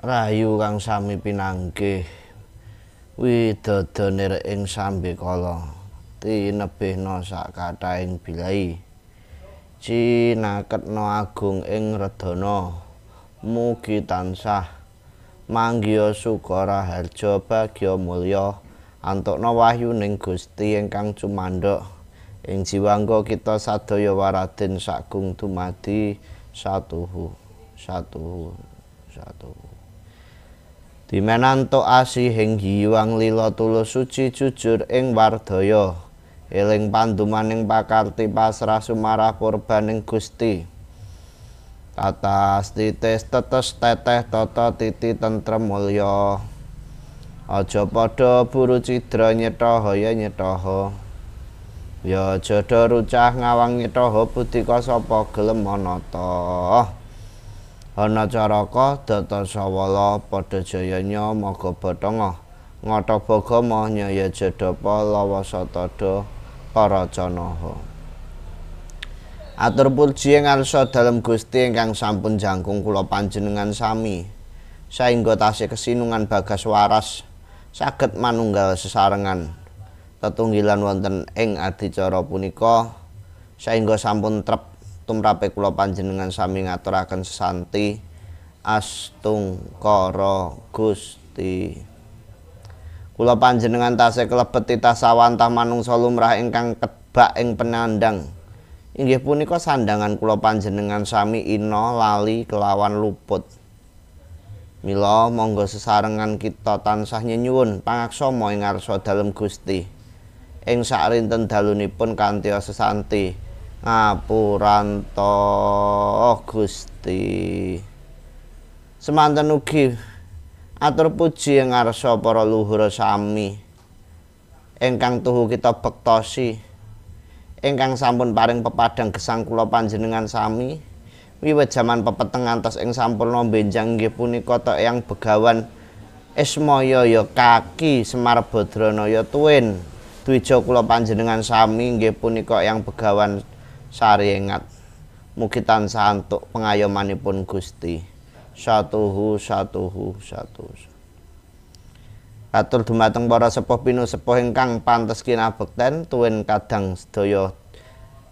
Rahayu kang sami pinanggih widodane ing sambe kala tinebihna sakathahing bilai cinaketna agung ing redana mugi tansah manggya suka raharja bagya mulya antukna wahyuning Gusti ingkang cumandhok ing jiwangga kita sadaya waradin sagung dumadi satuhu dimenantuk asihing giwang lila tulus suci jujur ing wardaya eling pandumaning pakarti pasrah sumarah purbaning Gusti tatas titis tetes teteh tata titi tentrem mulya aja padha buru cidra nyethaha ya nyethaha ya aja rucah ngawang nyethaha budika sapa gelem manata ana caraka data sawala padha jayanya maga bathanga ngata bagama nyaya jedapa lawasatada paracanaha atur puji ing ngarsa dalem Gusti ingkang sampun jangkung kula panjenengan sami saengga tasih kesinungan bagas waras saged manunggal sesarengan tetunggilan wonten ing adicara punika saengga sampun trep tumrape kula panjenengan sami ngaturaken sesanti astungkara Gusti. Kula panjenengan tasih klebet titah sawantah manungsa lumrah ingkang kebak ing penandang. Inggih punika sandangan kula panjenengan sami ina lali kelawan luput. Mila monggo sesarengan kita tansah nyuwun pangaksama ing ngarsa dalem Gusti. Ing sakrinten dalunipun kanthi sesanti ngapuranta Gusti. Semanten ugi atur puji ing ngarsa para luhur sami ingkang tuhu kita bektosi ingkang sampun paring pepadang gesang kula panjenengan sami wiwit jaman pepeteng ngantos ing sampurna benjang inggih punika tok Eyang Begawan Ismaya ya Kaki Semar Badranaya Tuwin dwija kula panjenengan sami inggih punika Eyang Begawan Sariengat mugi tansah antuk pengayomanipun Gusti satuhu atur dumateng para sepuh pinusepuh ingkang pantes kinabekten tuwin kadang sedaya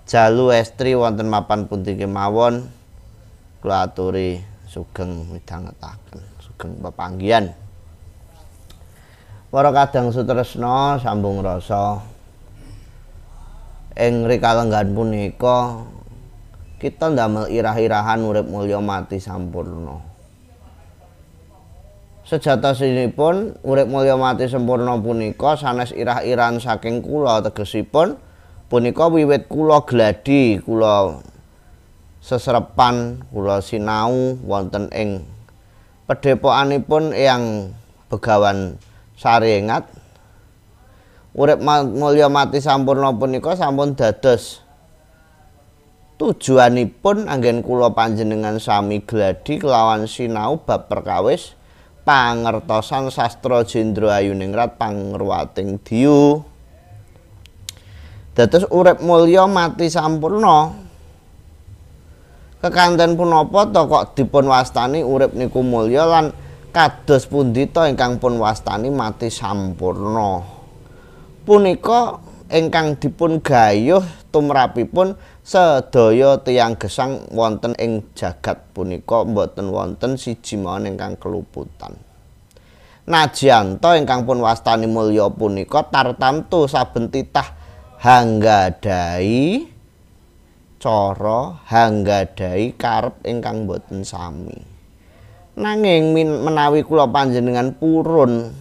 jalu estri wonten mapan pundi kemawon kula aturi sugeng midhangetaken sugeng pepanggihan para kadang sutresna sambung rasa ing rikalenggan punika kita ndamel irah-irahan urip mulya mati sampurna. Sejatosipun urip mulya mati sampurna punika sanes irah-irahan saking kula tegesipun punika wiwit kula gladi kula sesrepan kula sinau wonten ing pedhepokanipun Eyang Begawan Sariengat. Urip mulya mati sampurna punika sampun dados tujuanipun anggen kula panjenengan sami gladi kelawan sinau bab perkawis pangertosan sastra Jendra Ayuningrat Pangruwating Diyu. Dados urip mulya mati sampurna kekanten punapa to kok dipun wastani urip niku mulya lan kados pundi to ingkang pun wastani mati sampurna. Punika ingkang dipun gayuh tumrapipun sedaya tiyang gesang wonten ing jagat punika boten wonten siji mawon ingkang keluputan. Najanta ingkang pun wastani mulya punika tartamtu saben titah hanggadhahi cara hanggadhahi karep ingkang boten sami. Nanging menawi kula panjenengan purun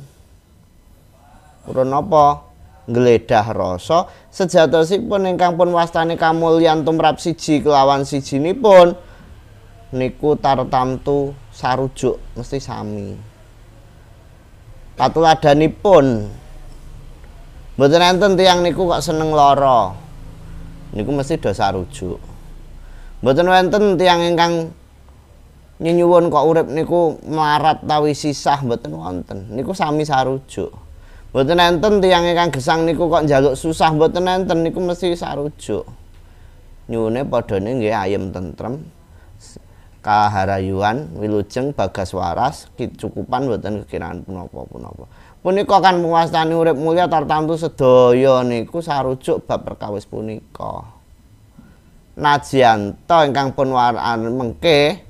apa? Ngledah rasa sejatosipun ingkang pun wastani kamulyan tumrap siji kelawan sijinipun niku tartamtu sarujuk mesti sami. Katuladanipun mboten enten tiyang niku kok seneng lara. Niku mesti do sarujuk. Mboten wonten tiyang ingkang nyuwun kok urip niku mlarat tawi sisah mboten wonten. Niku sami sarujuk. Mboten enten tiyang ingkang gesang niku kok njaluk susah mboten enten niku mesti sarujuk. Nyuwune padane nggih ayem tentrem kaharayuan wilujeng bagas waras cukupan boten kekiraan punapa-punapa. Punika kan muwastani urip mulya tartamtu sedaya niku sarujuk bab perkawis punika. Najiyanta ingkang pun waran mengke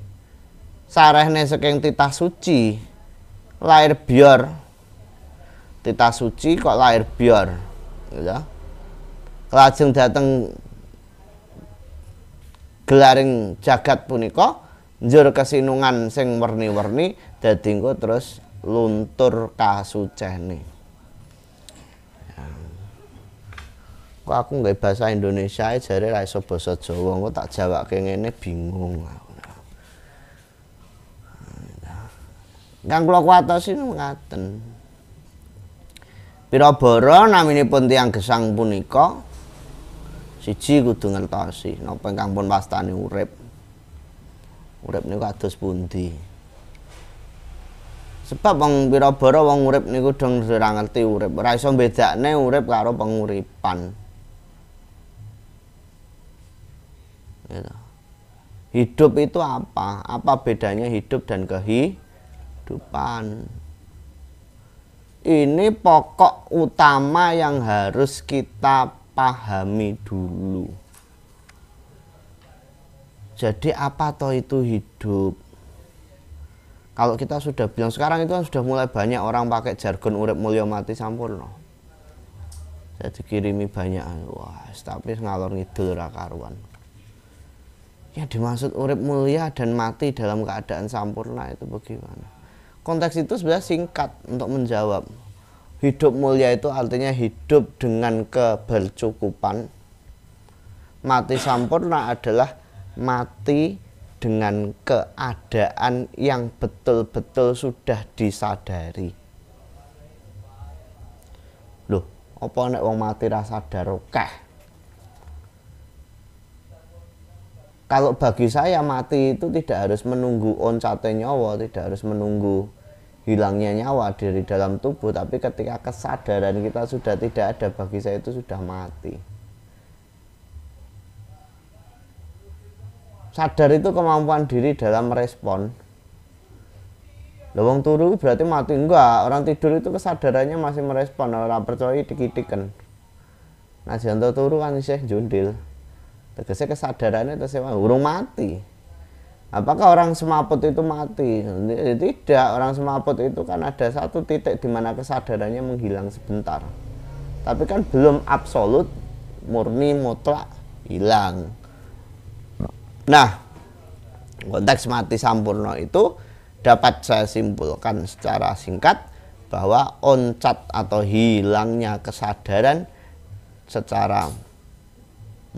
sarehne saking titah suci lahir biyor. Titah suci kok lahir biyor, ya. Lajeng dateng gelaring jagat punika njur kesinungan sing werni-werni dadi engko terus luntur kasucene. Kok aku nggawe bahasa Indonesia jare ra iso basa Jawa, engko tak jawake ngene bingung. Kang kula kuwatosi ngaten. Pirabara naminipun tiyang gesang punika siji kudu ngertosi napa ingkang pun wastani urip. Urip niku kados pundi? Sebab wong Pirabara wong urip niku dong ora ngerti urip. Ora iso mbedakne urip karo penguripan. Gitu. Hidup itu apa? Apa bedanya hidup dan kehidupan? Ini pokok utama yang harus kita pahami dulu. Jadi apa toh itu hidup? Kalau kita sudah bilang sekarang itu kan sudah mulai banyak orang pakai jargon urip mulya mati sampurna. Saya dikirimi banyak, wah, tapi ngalor ngidul ora karuan. Yang dimaksud urip mulia dan mati dalam keadaan sampurna itu bagaimana? Konteks itu sebenarnya singkat untuk menjawab. Hidup mulia itu artinya hidup dengan kebercukupan. Mati sampurna adalah mati dengan keadaan yang betul-betul sudah disadari. Loh, apa nek wong mati ra sadar akeh? Kalau bagi saya mati itu tidak harus menunggu oncate nyawa, tidak harus menunggu hilangnya nyawa dari dalam tubuh, tapi ketika kesadaran kita sudah tidak ada, bagi saya itu sudah mati. Sadar itu kemampuan diri dalam merespon. Wong turu berarti mati? Enggak, orang tidur itu kesadarannya masih merespon, orang percaya dikitikan. Nah, jantung turu kan isih jundil. Tegese kesadarannya tesih urung mati. Apakah orang semaput itu mati? Tidak, orang semaput itu kan ada satu titik di mana kesadarannya menghilang sebentar. Tapi kan belum absolut, murni, mutlak, hilang. Nah, konteks mati sampurna itu dapat saya simpulkan secara singkat bahwa oncat atau hilangnya kesadaran secara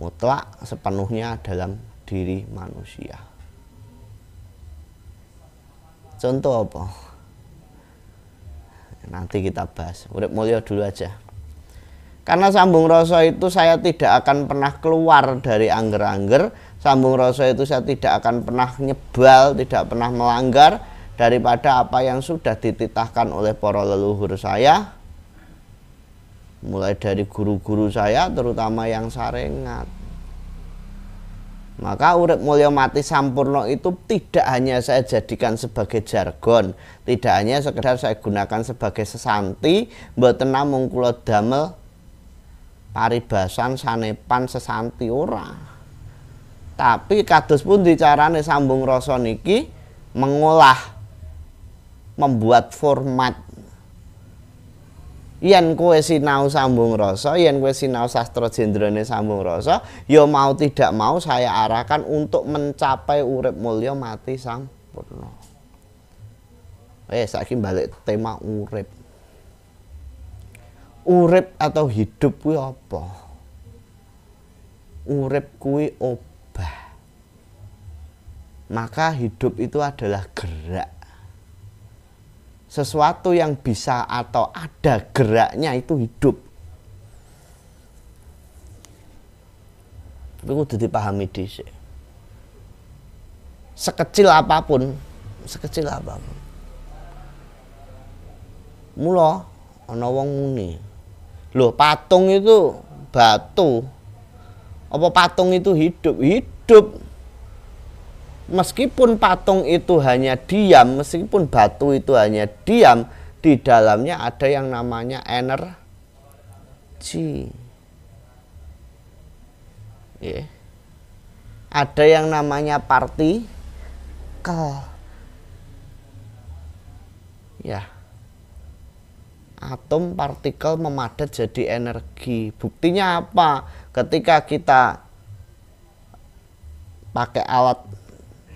mutlak sepenuhnya dalam diri manusia. Contoh apa? Nanti kita bahas. Urip mulya dulu aja. Karena sambung rasa itu saya tidak akan pernah keluar dari angger-angger. Sambung rasa itu saya tidak akan pernah nyebal, tidak pernah melanggar daripada apa yang sudah dititahkan oleh para leluhur saya. Mulai dari guru-guru saya, terutama yang sarengat. Maka urip mulya mati sampurna itu tidak hanya saya jadikan sebagai jargon, tidak hanya sekedar saya gunakan sebagai sesanti, mboten namung kula damel paribasan sanepan sesanti ora. Tapi kados pundi carane sambung rasa niki mengolah, membuat format. Yen kowe sinau sambung rasa, yen kowe sinau sastra jendrane sambung rasa, ya mau tidak mau saya arahkan untuk mencapai urip mulya mati sampurna. Saiki balik tema urip. Urip atau hidup kuwi apa? Urip kuwi obah. Maka hidup itu adalah gerak. Sesuatu yang bisa atau ada geraknya itu hidup. Tapi kudu dipahami dhisik. Sekecil apapun. Mula ana wong muni. Loh, patung itu batu. Apa patung itu hidup? Hidup. meskipun patung itu hanya diam, meskipun batu itu hanya diam, di dalamnya ada yang namanya energi. Yeah. Ada yang namanya partikel. Ya. Atom partikel memadat jadi energi. Buktinya apa? Ketika kita pakai alat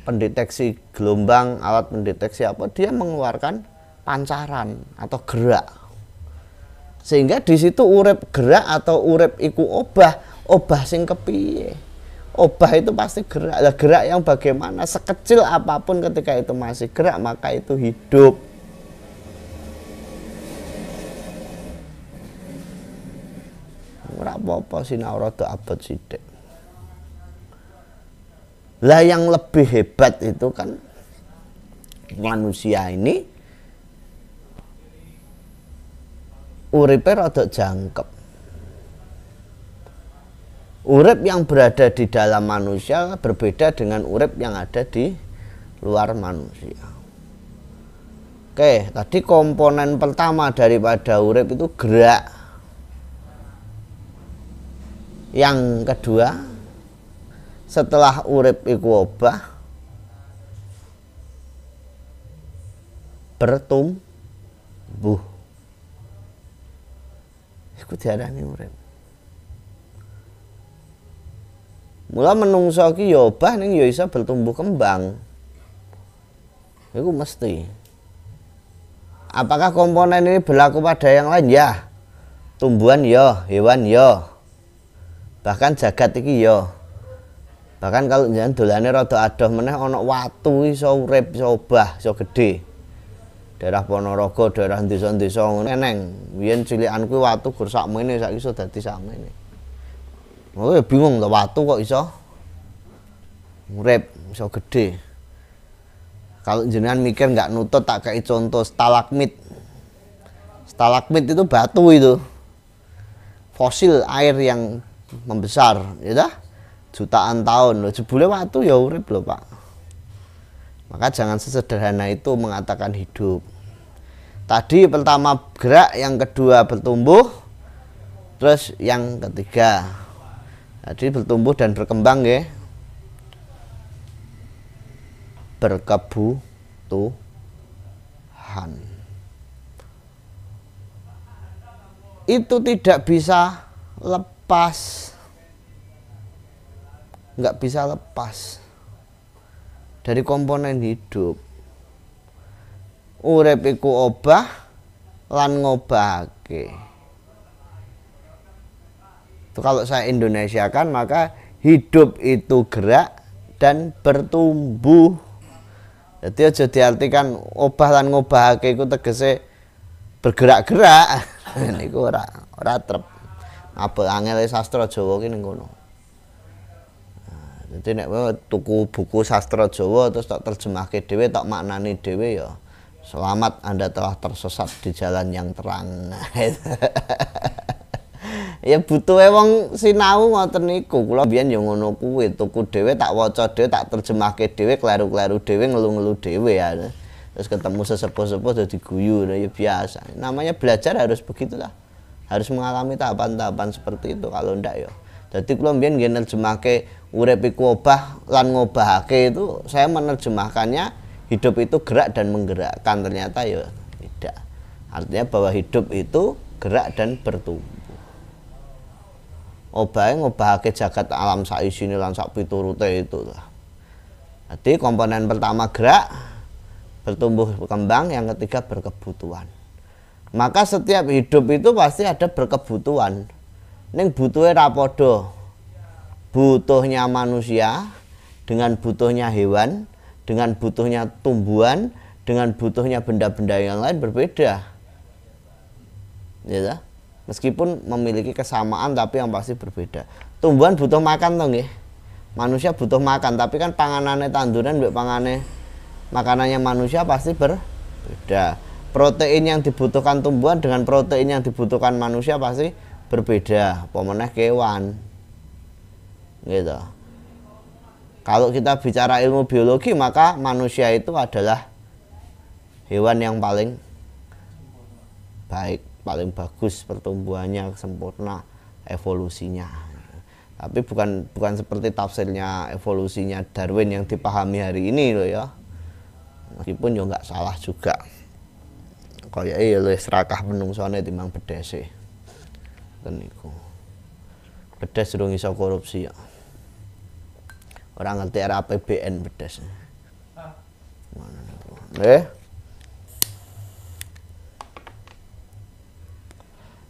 pendeteksi gelombang, alat pendeteksi apa, dia mengeluarkan pancaran atau gerak. Sehingga di situ urip gerak atau urip iku obah sing kepiye. Obah itu pasti gerak. Lah gerak yang bagaimana? Sekecil apapun ketika itu masih gerak, maka itu hidup. Ora apa-apa sinau rada abot sithik. Lah yang lebih hebat itu kan manusia ini uripe rada jangkep. Urip yang berada di dalam manusia berbeda dengan urip yang ada di luar manusia. Oke, tadi komponen pertama daripada urip itu gerak. Yang kedua, setelah urip iku obah, bertumbuh. Iku diarani urip. Mula menungso ki ya obah ning ya iso bertumbuh kembang. Iku mesti. Apakah komponen ini berlaku pada yang lain? Ya. Tumbuhan ya, hewan ya. Bahkan jagat iki ya. Bahkan kalau jangan dolane rada adoh meneh ana watu iso urip, iso obah, iso gedhe. Daerah Ponorogo, daerah desa-desa ngono eneng. Biyen cilikan kuwi watu gur sakmene, saiki iso dadi sakmene. Oh ya bingung to watu kok iso urip, iso gedhe. Kalau jenengan mikir nggak nutut tak kayak contoh stalagmit. Stalagmit itu batu itu. Fosil air yang membesar, ya dah, jutaan tahun loh, jebule watu ya urip loh Pak. Maka jangan sesederhana itu mengatakan hidup. Tadi pertama gerak, yang kedua bertumbuh, terus yang ketiga tadi bertumbuh dan berkembang ya, berkebutuhan. Itu tidak bisa lepas, nggak bisa lepas dari komponen hidup. Urip iku obah lan ngobahake. Itu kalau saya Indonesiakan, maka hidup itu gerak dan bertumbuh. Jadi aja diartikan obah lan ngobahake iku tegese bergerak-gerak. Niku ora trep. Apa angel sastra Jawa ki ning kono. Jadi nek tuku buku sastra Jawa terus tak terjemahke dhewe, tak maknani dhewe ya. Selamat Anda telah tersesat di jalan yang terang. Ya butuh wong sinau ngoten niku. Kula biyen ya ngono kuwi, tuku dhewe tak waca dhewe, tak terjemahke dhewe, kleru-kleru dhewe, ngelu-ngelu dhewe ya. Terus ketemu sesepuh-sepuh dadi guyu, ya biasa. Namanya belajar harus begitulah. Harus mengalami tahapan-tahapan seperti itu, kalau ndak ya. Jadi kula mbiyen nggih nerjemahke urip iku obah lan ngobahake itu, saya menerjemahkannya hidup itu gerak dan menggerakkan, ternyata ya tidak. Artinya bahwa hidup itu gerak dan bertumbuh. Obahe ngobahake jagat alam sak isine lan sak piturute itu lah. Jadi komponen pertama gerak, bertumbuh berkembang, yang ketiga berkebutuhan. Maka setiap hidup itu pasti ada berkebutuhan. Ning butuhe ra padha. Butuhnya manusia dengan butuhnya hewan, dengan butuhnya tumbuhan, dengan butuhnya benda-benda yang lain berbeda. Ya, meskipun memiliki kesamaan tapi yang pasti berbeda. Tumbuhan butuh makan toh nggih. Manusia butuh makan, tapi kan panganane tanduran mbek pangane makanannya manusia pasti berbeda. Protein yang dibutuhkan tumbuhan dengan protein yang dibutuhkan manusia pasti berbeda. Apa meneh kewan. Gitu. Kalau kita bicara ilmu biologi, maka manusia itu adalah hewan yang paling baik, paling bagus pertumbuhannya, sempurna evolusinya. Tapi bukan seperti tafsirnya evolusinya Darwin yang dipahami hari ini loh ya. Meskipun ya nggak salah juga. Kayak ya luwih serakah menungsone timbang bedese. Ten niku. Bedes durung iso korupsi ya. Orang ngerti era APBN bedes.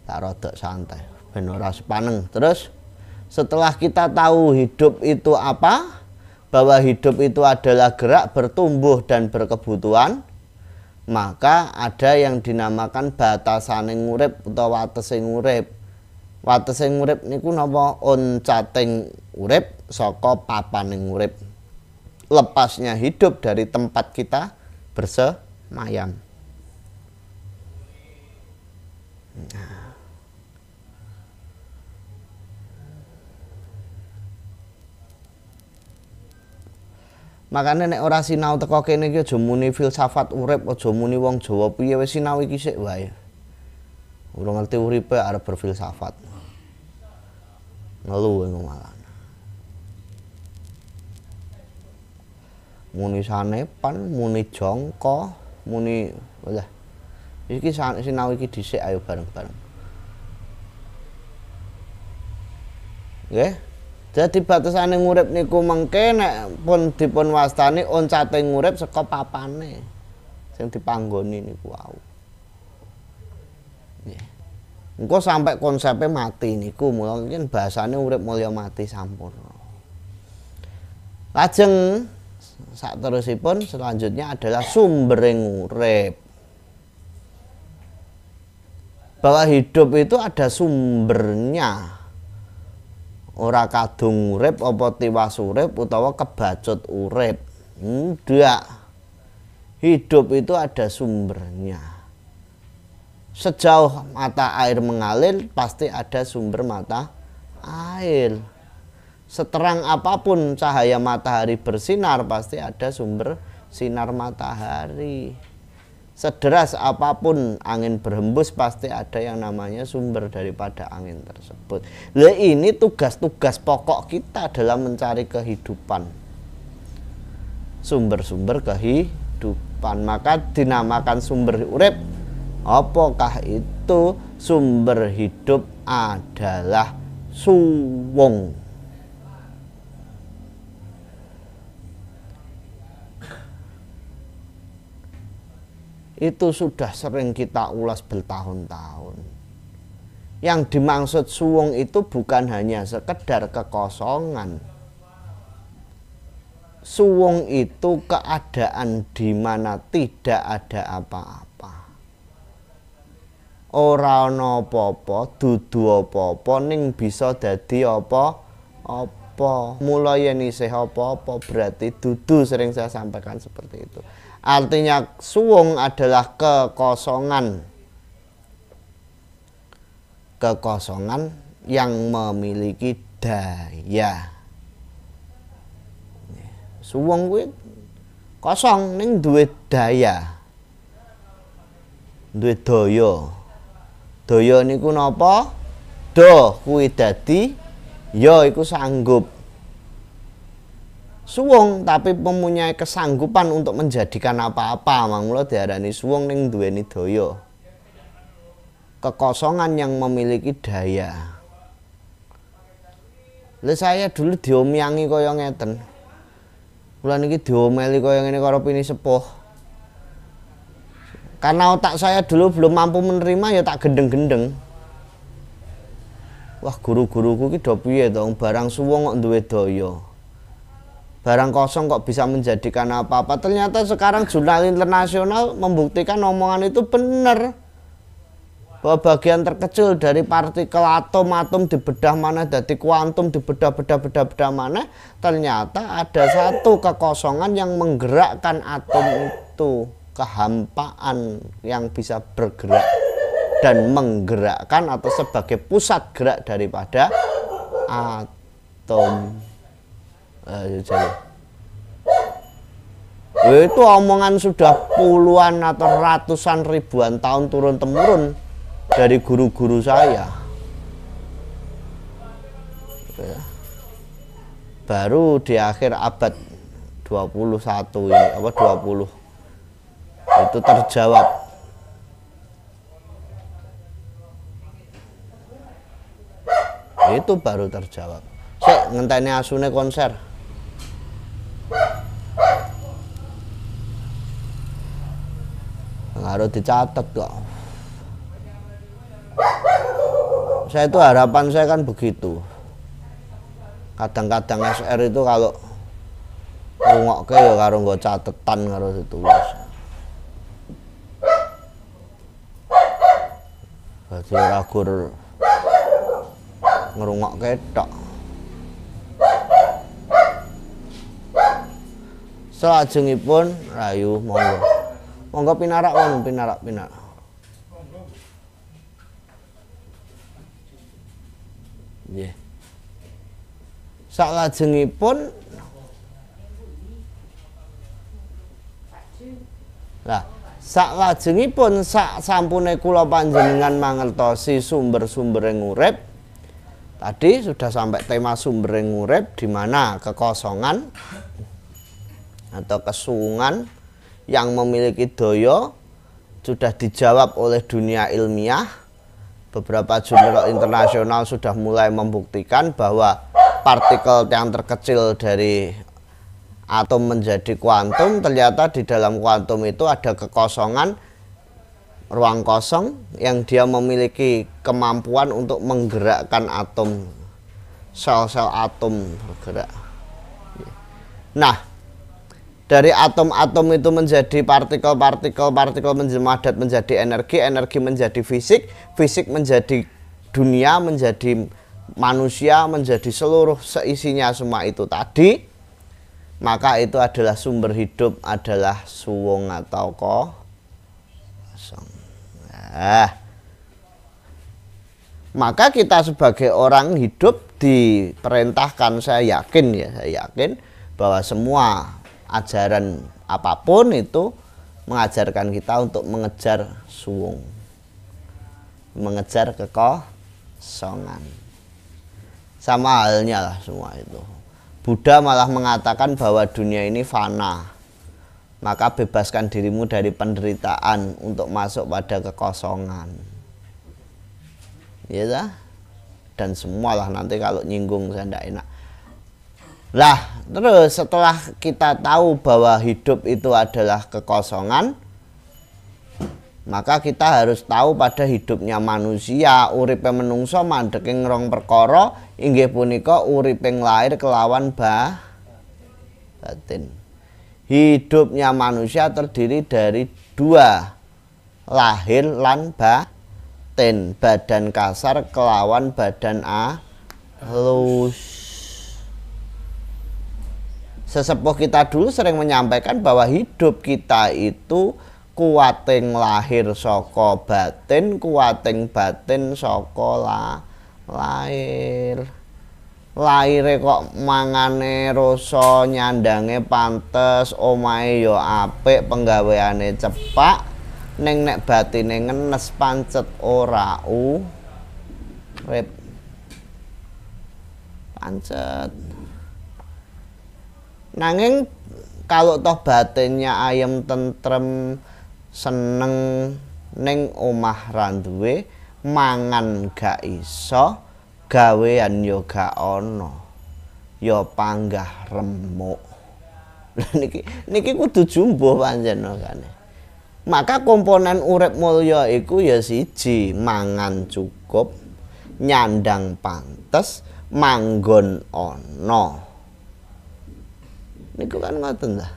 Tak rodok santai, ben ora sepaneng. Terus setelah kita tahu hidup itu apa, bahwa hidup itu adalah gerak, bertumbuh dan berkebutuhan, maka ada yang dinamakan batasaning urip utawa watesing urip. Watesing urip niku napa? Oncating urip saka papaning urip. Lepasnya hidup dari tempat kita bersemayam. Makanya nek ora sinau teko kene iki aja muni filsafat urip, aja muni wong Jawa piye, wis sinau iki sik wae. Ora ngerti uripe arep berfilsafat. Ngeluh engko malah. Muni sanepan, muni jongko, muni walah. Iki sinau iki dhisik ayo bareng-bareng. Nggih. Jadi batasane ngurip niku mengke nek pun dipun wastani oncate ngurip saka papane sing dipanggoni niku wau. Nggih. Engko sampai konsepnya mati niku mungkin bahasane urip mulya mati sampurna. Lajeng saterusipun selanjutnya adalah sumbering urip. Bahwa hidup itu ada sumbernya. Ora kadung urip apa tiwas urip utawa kebacut urip. Ndak. Hidup itu ada sumbernya. Sejauh mata air mengalir pasti ada sumber mata air. Seterang apapun cahaya matahari bersinar pasti ada sumber sinar matahari. Sederas apapun angin berhembus pasti ada yang namanya sumber daripada angin tersebut. Lah ini tugas-tugas pokok kita dalam mencari kehidupan. Sumber-sumber kehidupan. Maka dinamakan sumber urip. Apakah itu sumber hidup adalah suwung? Itu sudah sering kita ulas bertahun-tahun. Yang dimaksud suwung itu bukan hanya sekedar kekosongan. Suwung itu keadaan di mana tidak ada apa-apa. Ora ana apa-apa, dudu apa-apa ning bisa dadi apa-apa. Mula yen isih apa-apa berarti dudu, sering saya sampaikan seperti itu. Artinya suwung adalah kekosongan. Kekosongan yang memiliki daya. Suwung kuwi kosong ning duwe daya. Duwe daya. Daya niku napa? Do kuwi dadi ya iku sanggup. Suwung tapi mempunyai kesanggupan untuk menjadikan apa-apa, mangula diarani suwung ning duweni daya. Kekosongan yang memiliki daya. Lah saya dulu diomiangi kaya ngeten. Kula niki diomeli kaya ngene karo pini sepuh. Karena otak saya dulu belum mampu menerima ya tak gendeng-gendeng. Wah, guru-guruku ki do piye to, barang suwung kok duwe daya. Barang kosong kok bisa menjadikan apa-apa. Ternyata sekarang jurnal internasional membuktikan omongan itu benar. Bahwa bagian terkecil dari partikel atom dibedah mana, dari kuantum dibedah mana. Ternyata ada satu kekosongan yang menggerakkan atom itu. Kehampaan yang bisa bergerak dan menggerakkan atau sebagai pusat gerak daripada atom. Jadi Itu omongan sudah puluhan atau ratusan ribuan tahun turun-temurun dari guru-guru saya. Baru di akhir abad 21 ini, apa 20, itu terjawab. Itu baru terjawab. Sik ngenteni asune konser. Harus dicatat kok. Saya itu harapan saya kan begitu. Kadang-kadang SR itu kalau ngrungokke ya karo nggo catetan karo ditulis. Dadi ora gur ngrungokke tok. Salajengipun rayu monggo. Monggo pinarak wonten pinarak. Nggih. Salajengipun saklajengipun sak sampune kula panjenengan mangertosi sumber-sumbering urip. Tadi sudah sampai tema sumbering urip, di mana kekosongan atau kesuwungan yang memiliki daya sudah dijawab oleh dunia ilmiah. Beberapa jurnal internasional sudah mulai membuktikan bahwa partikel yang terkecil dari atom menjadi kuantum, ternyata di dalam kuantum itu ada kekosongan, ruang kosong yang dia memiliki kemampuan untuk menggerakkan atom, sel-sel atom bergerak. Nah, dari atom-atom itu menjadi partikel menjadi menjadi energi menjadi fisik, fisik menjadi dunia, menjadi manusia, menjadi seluruh seisinya semua itu tadi. Maka itu adalah sumber hidup, adalah suwung atau kosong. Maka kita sebagai orang hidup diperintahkan, saya yakin bahwa semua ajaran apapun itu mengajarkan kita untuk mengejar suwung, mengejar kekosongan. Sama halnya lah semua itu. Buddha malah mengatakan bahwa dunia ini fana, maka bebaskan dirimu dari penderitaan untuk masuk pada kekosongan. Ya dah? Dan semualah nanti kalau nyinggung saya tidak enak. Lah, terus setelah kita tahu bahwa hidup itu adalah kekosongan, maka kita harus tahu pada hidupnya manusia, uripe menungso mandheke ngrong perkara, inggih punika uriping lair kelawan batin. Hidupnya manusia terdiri dari dua, lahir lan batin, badan kasar kelawan badan halus. Sesepuh kita dulu sering menyampaikan bahwa hidup kita itu kuwating lahir saka batin, kuwating batin saka lahir. Laire kok mangane rasa, nyandange pantes, omahe ya apik, penggaweane cepak, ning nek batine ngenes pancet ora urip. Pancet. Nanging kalau toh batinnya ayem tentrem seneng ning omah ra duwe, mangan gak iso, gawean yo gak ana, yo panggah remuk. Niki kudu jumbo panjenengane. Maka komponen urip mulya iku ya siji, mangan cukup, nyandang pantes, manggon ana. Niku kan ngoten ta.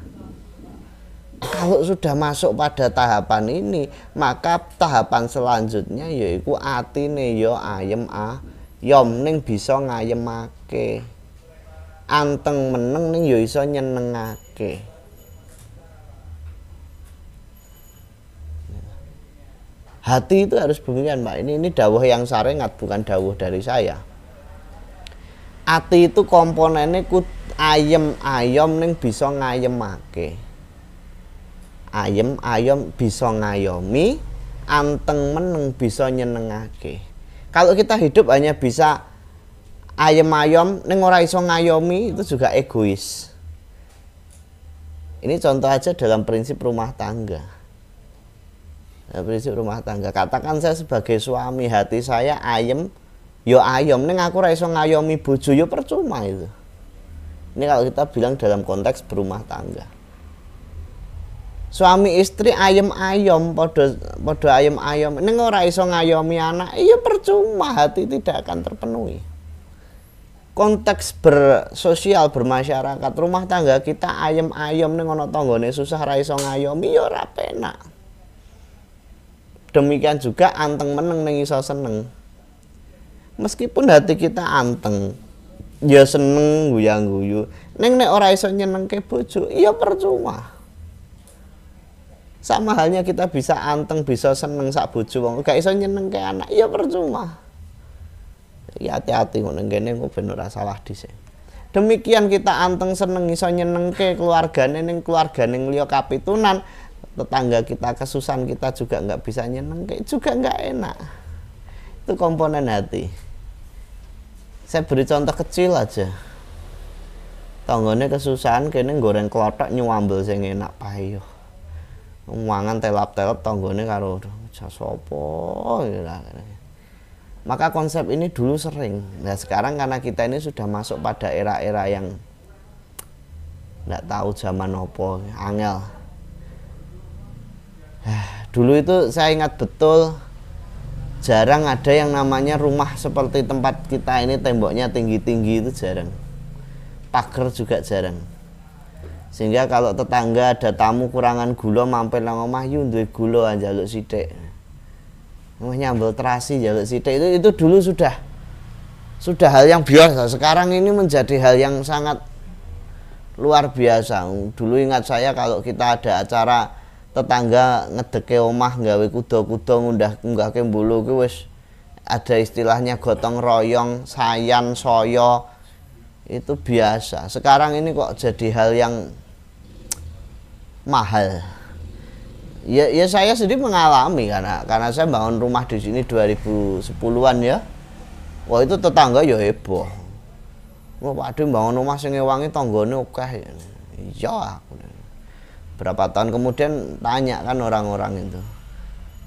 Kalau sudah masuk pada tahapan ini, maka tahapan selanjutnya yaiku atine ya ayem ayom ning bisa ngayemake. Anteng meneng ning ya iso nyenengake. Hati itu harus demikian, Pak. Ini dawuh yang sarengat, bukan dawuh dari saya. Ati itu komponennya ayem ayom ning bisa ngayemake. Ayem ayom bisa ngayomi, anteng meneng bisa nyenengake. Kalau kita hidup hanya bisa ayem ayom ning ora iso ngayomi, itu juga egois. Ini contoh aja dalam prinsip rumah tangga. Nah, prinsip rumah tangga. Katakan saya sebagai suami, hati saya ayem, yo ayom, ning aku ora iso ngayomi bojo, yo percuma itu. Ini kalau kita bilang dalam konteks berumah tangga. Suami istri ayem ayom, podo ayem ayom, ning ora iso ngayomi anak, iya percuma, hati tidak akan terpenuhi. Konteks bersosial, bermasyarakat, rumah tangga kita ayem ayom ning ana tanggane susah ra iso ngayomi, ya ora penak. Demikian juga anteng meneng ning iso seneng. Meskipun hati kita anteng, ya seneng guyang-guyu, ning nek ora iso nyenengke bojo, iya percuma. Sama halnya kita bisa anteng, bisa seneng sak bojo wong, gak iso nyenengke anak, iya percuma. Ya hati-hati ngono kene kok ben ora salah dhisik. Demikian kita anteng seneng iso nyenengke keluargane ning keluargane liya kapitunan, tetangga kita kesusahan kita juga nggak bisa nyenengke, juga nggak enak. Itu komponen hati. Saya beri contoh kecil aja. Tanggane kesusahan kene goreng klothok nyuambel sing enak payu. Mangan telap-telap tanggane karo sapa ya. Maka konsep ini dulu sering. Nah sekarang karena kita ini sudah masuk pada era-era yang nggak tahu zaman opo, angel. Dulu itu saya ingat betul, jarang ada yang namanya rumah seperti tempat kita ini, temboknya tinggi-tinggi, itu jarang. Pagar juga jarang. Sehingga kalau tetangga ada tamu kurangan gula mampir nang omah, yu duwe gula njaluk sithik. Nyambel terasi njaluk sithik, itu dulu sudah hal yang biasa. Sekarang ini menjadi hal yang sangat luar biasa. Dulu ingat saya kalau kita ada acara tetangga ngedeke omah gawe kuda-kuda ngunggahke mbulu ki wis ada istilahnya gotong royong, sayan, soyo. Itu biasa. Sekarang ini kok jadi hal yang mahal. Ya saya sendiri mengalami karena saya bangun rumah di sini 2010-an ya. Wah itu tetangga ya heboh. Wah Pak bangun rumah sing ngewangi tanggane akeh. Iya aku. Berapa tahun kemudian tanya kan orang-orang itu.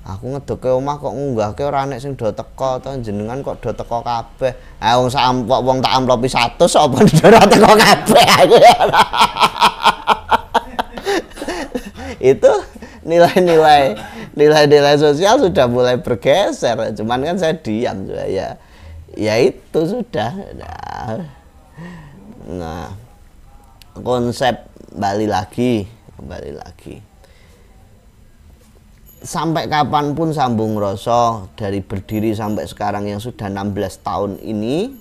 Aku ngedoke omah kok ngunggahke ora nek sing do teko to, jenengan kok do teko kabeh. Ah wong sak wong tak amplopi 100 apa ora teko kabeh aku. Itu nilai sosial sudah mulai bergeser. Cuman kan saya diam juga ya. Ya itu sudah. Nah, konsep kembali lagi. Sampai kapanpun Sambung Rasa dari berdiri sampai sekarang yang sudah 16 tahun ini,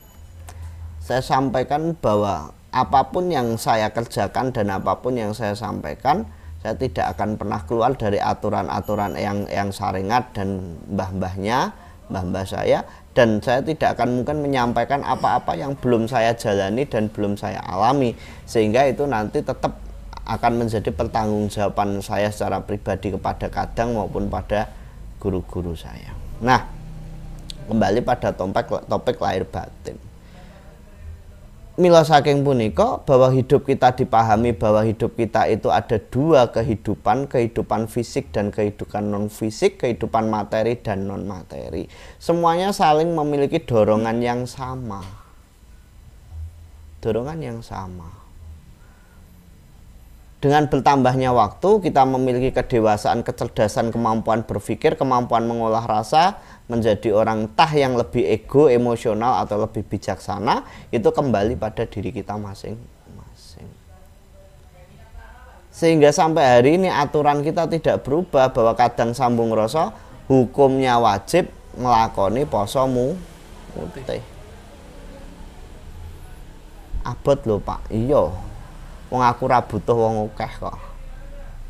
saya sampaikan bahwa apapun yang saya kerjakan dan apapun yang saya sampaikan, saya tidak akan pernah keluar dari aturan-aturan yang saringat dan mbah-mbah saya, dan saya tidak akan mungkin menyampaikan apa-apa yang belum saya jalani dan belum saya alami, sehingga itu nanti tetap akan menjadi pertanggungjawaban saya secara pribadi kepada Kadang maupun pada guru-guru saya. Nah, kembali pada topik lahir batin. Mila saking punika bahwa hidup kita dipahami bahwa hidup kita itu ada dua kehidupan fisik dan kehidupan non fisik, kehidupan materi dan non materi. Semuanya saling memiliki dorongan yang sama. Dengan bertambahnya waktu, kita memiliki kedewasaan, kecerdasan, kemampuan berpikir, kemampuan mengolah rasa, menjadi orang entah yang lebih ego, emosional, atau lebih bijaksana, itu kembali pada diri kita masing-masing. Sehingga sampai hari ini aturan kita tidak berubah, bahwa Kadang Sambung Rasa hukumnya wajib ngelakoni poso mutih. Abot lho Pak, iya. Wong aku ora butuh wong akeh kok.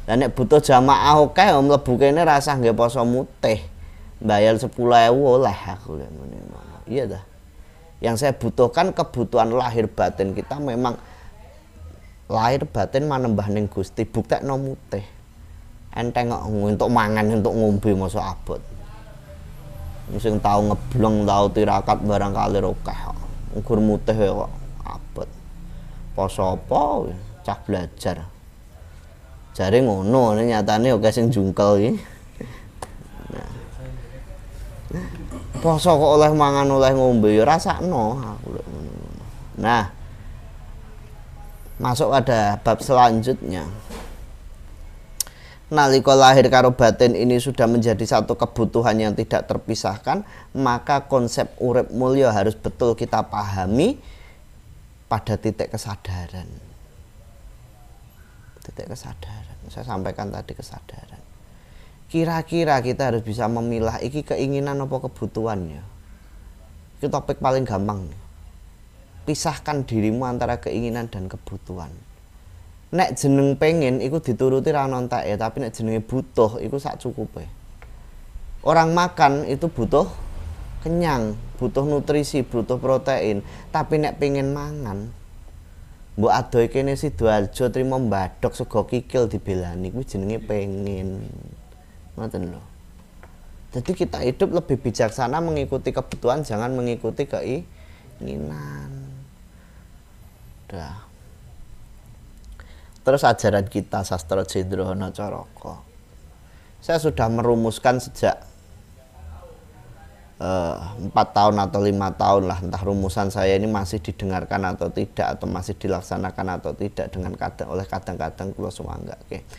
Lah nek butuh jamaah akeh mlebu kene rasah nggih poso mutih. Bayar 10.000 oleh aku ngene. Iya dah. Yang saya butuhkan kebutuhan lahir batin kita memang lahir batin manembah ning Gusti, buktekno mutih. Enteng kok untuk mangan untuk ngombe mosok abot. Sing tau ngebleng tau tirakat barang kali rokeh kok. Nggur mutih kok abot. Poso apa cah belajar. Jare ngono nyatane oke sing jungkel iki. Nah. Poso kok oleh mangan oleh ngombe ya rasakno aku. Nah, masuk pada bab selanjutnya. Nalika lahir karo batin ini sudah menjadi satu kebutuhan yang tidak terpisahkan, maka konsep urip mulya harus betul kita pahami pada titik kesadaran. Titik kesadaran. Saya sampaikan tadi kesadaran. Kira-kira kita harus bisa memilah iki keinginan apa kebutuhan ya. Itu topik paling gampang. Pisahkan dirimu antara keinginan dan kebutuhan. Nek jeneng pengen iku dituruti ra ono enteke, tapi nek jenenge butuh iku sak cukupe. Orang makan itu butuh kenyang, butuh nutrisi, butuh protein, tapi nek pengen mangan mbok adoh kene Sidoarjo trimo mbadhok sego kikil dibelani kuwi jenenge pengen. Ngoten lho. Jadi kita hidup lebih bijaksana mengikuti kebutuhan, jangan mengikuti keinginan. Dah. Terus ajaran kita Sastra Jendrono Caraka. Saya sudah merumuskan sejak 4 tahun atau 5 tahun lah, entah rumusan saya ini masih didengarkan atau tidak, atau masih dilaksanakan atau tidak dengan kadang-kadang kula suwanggake.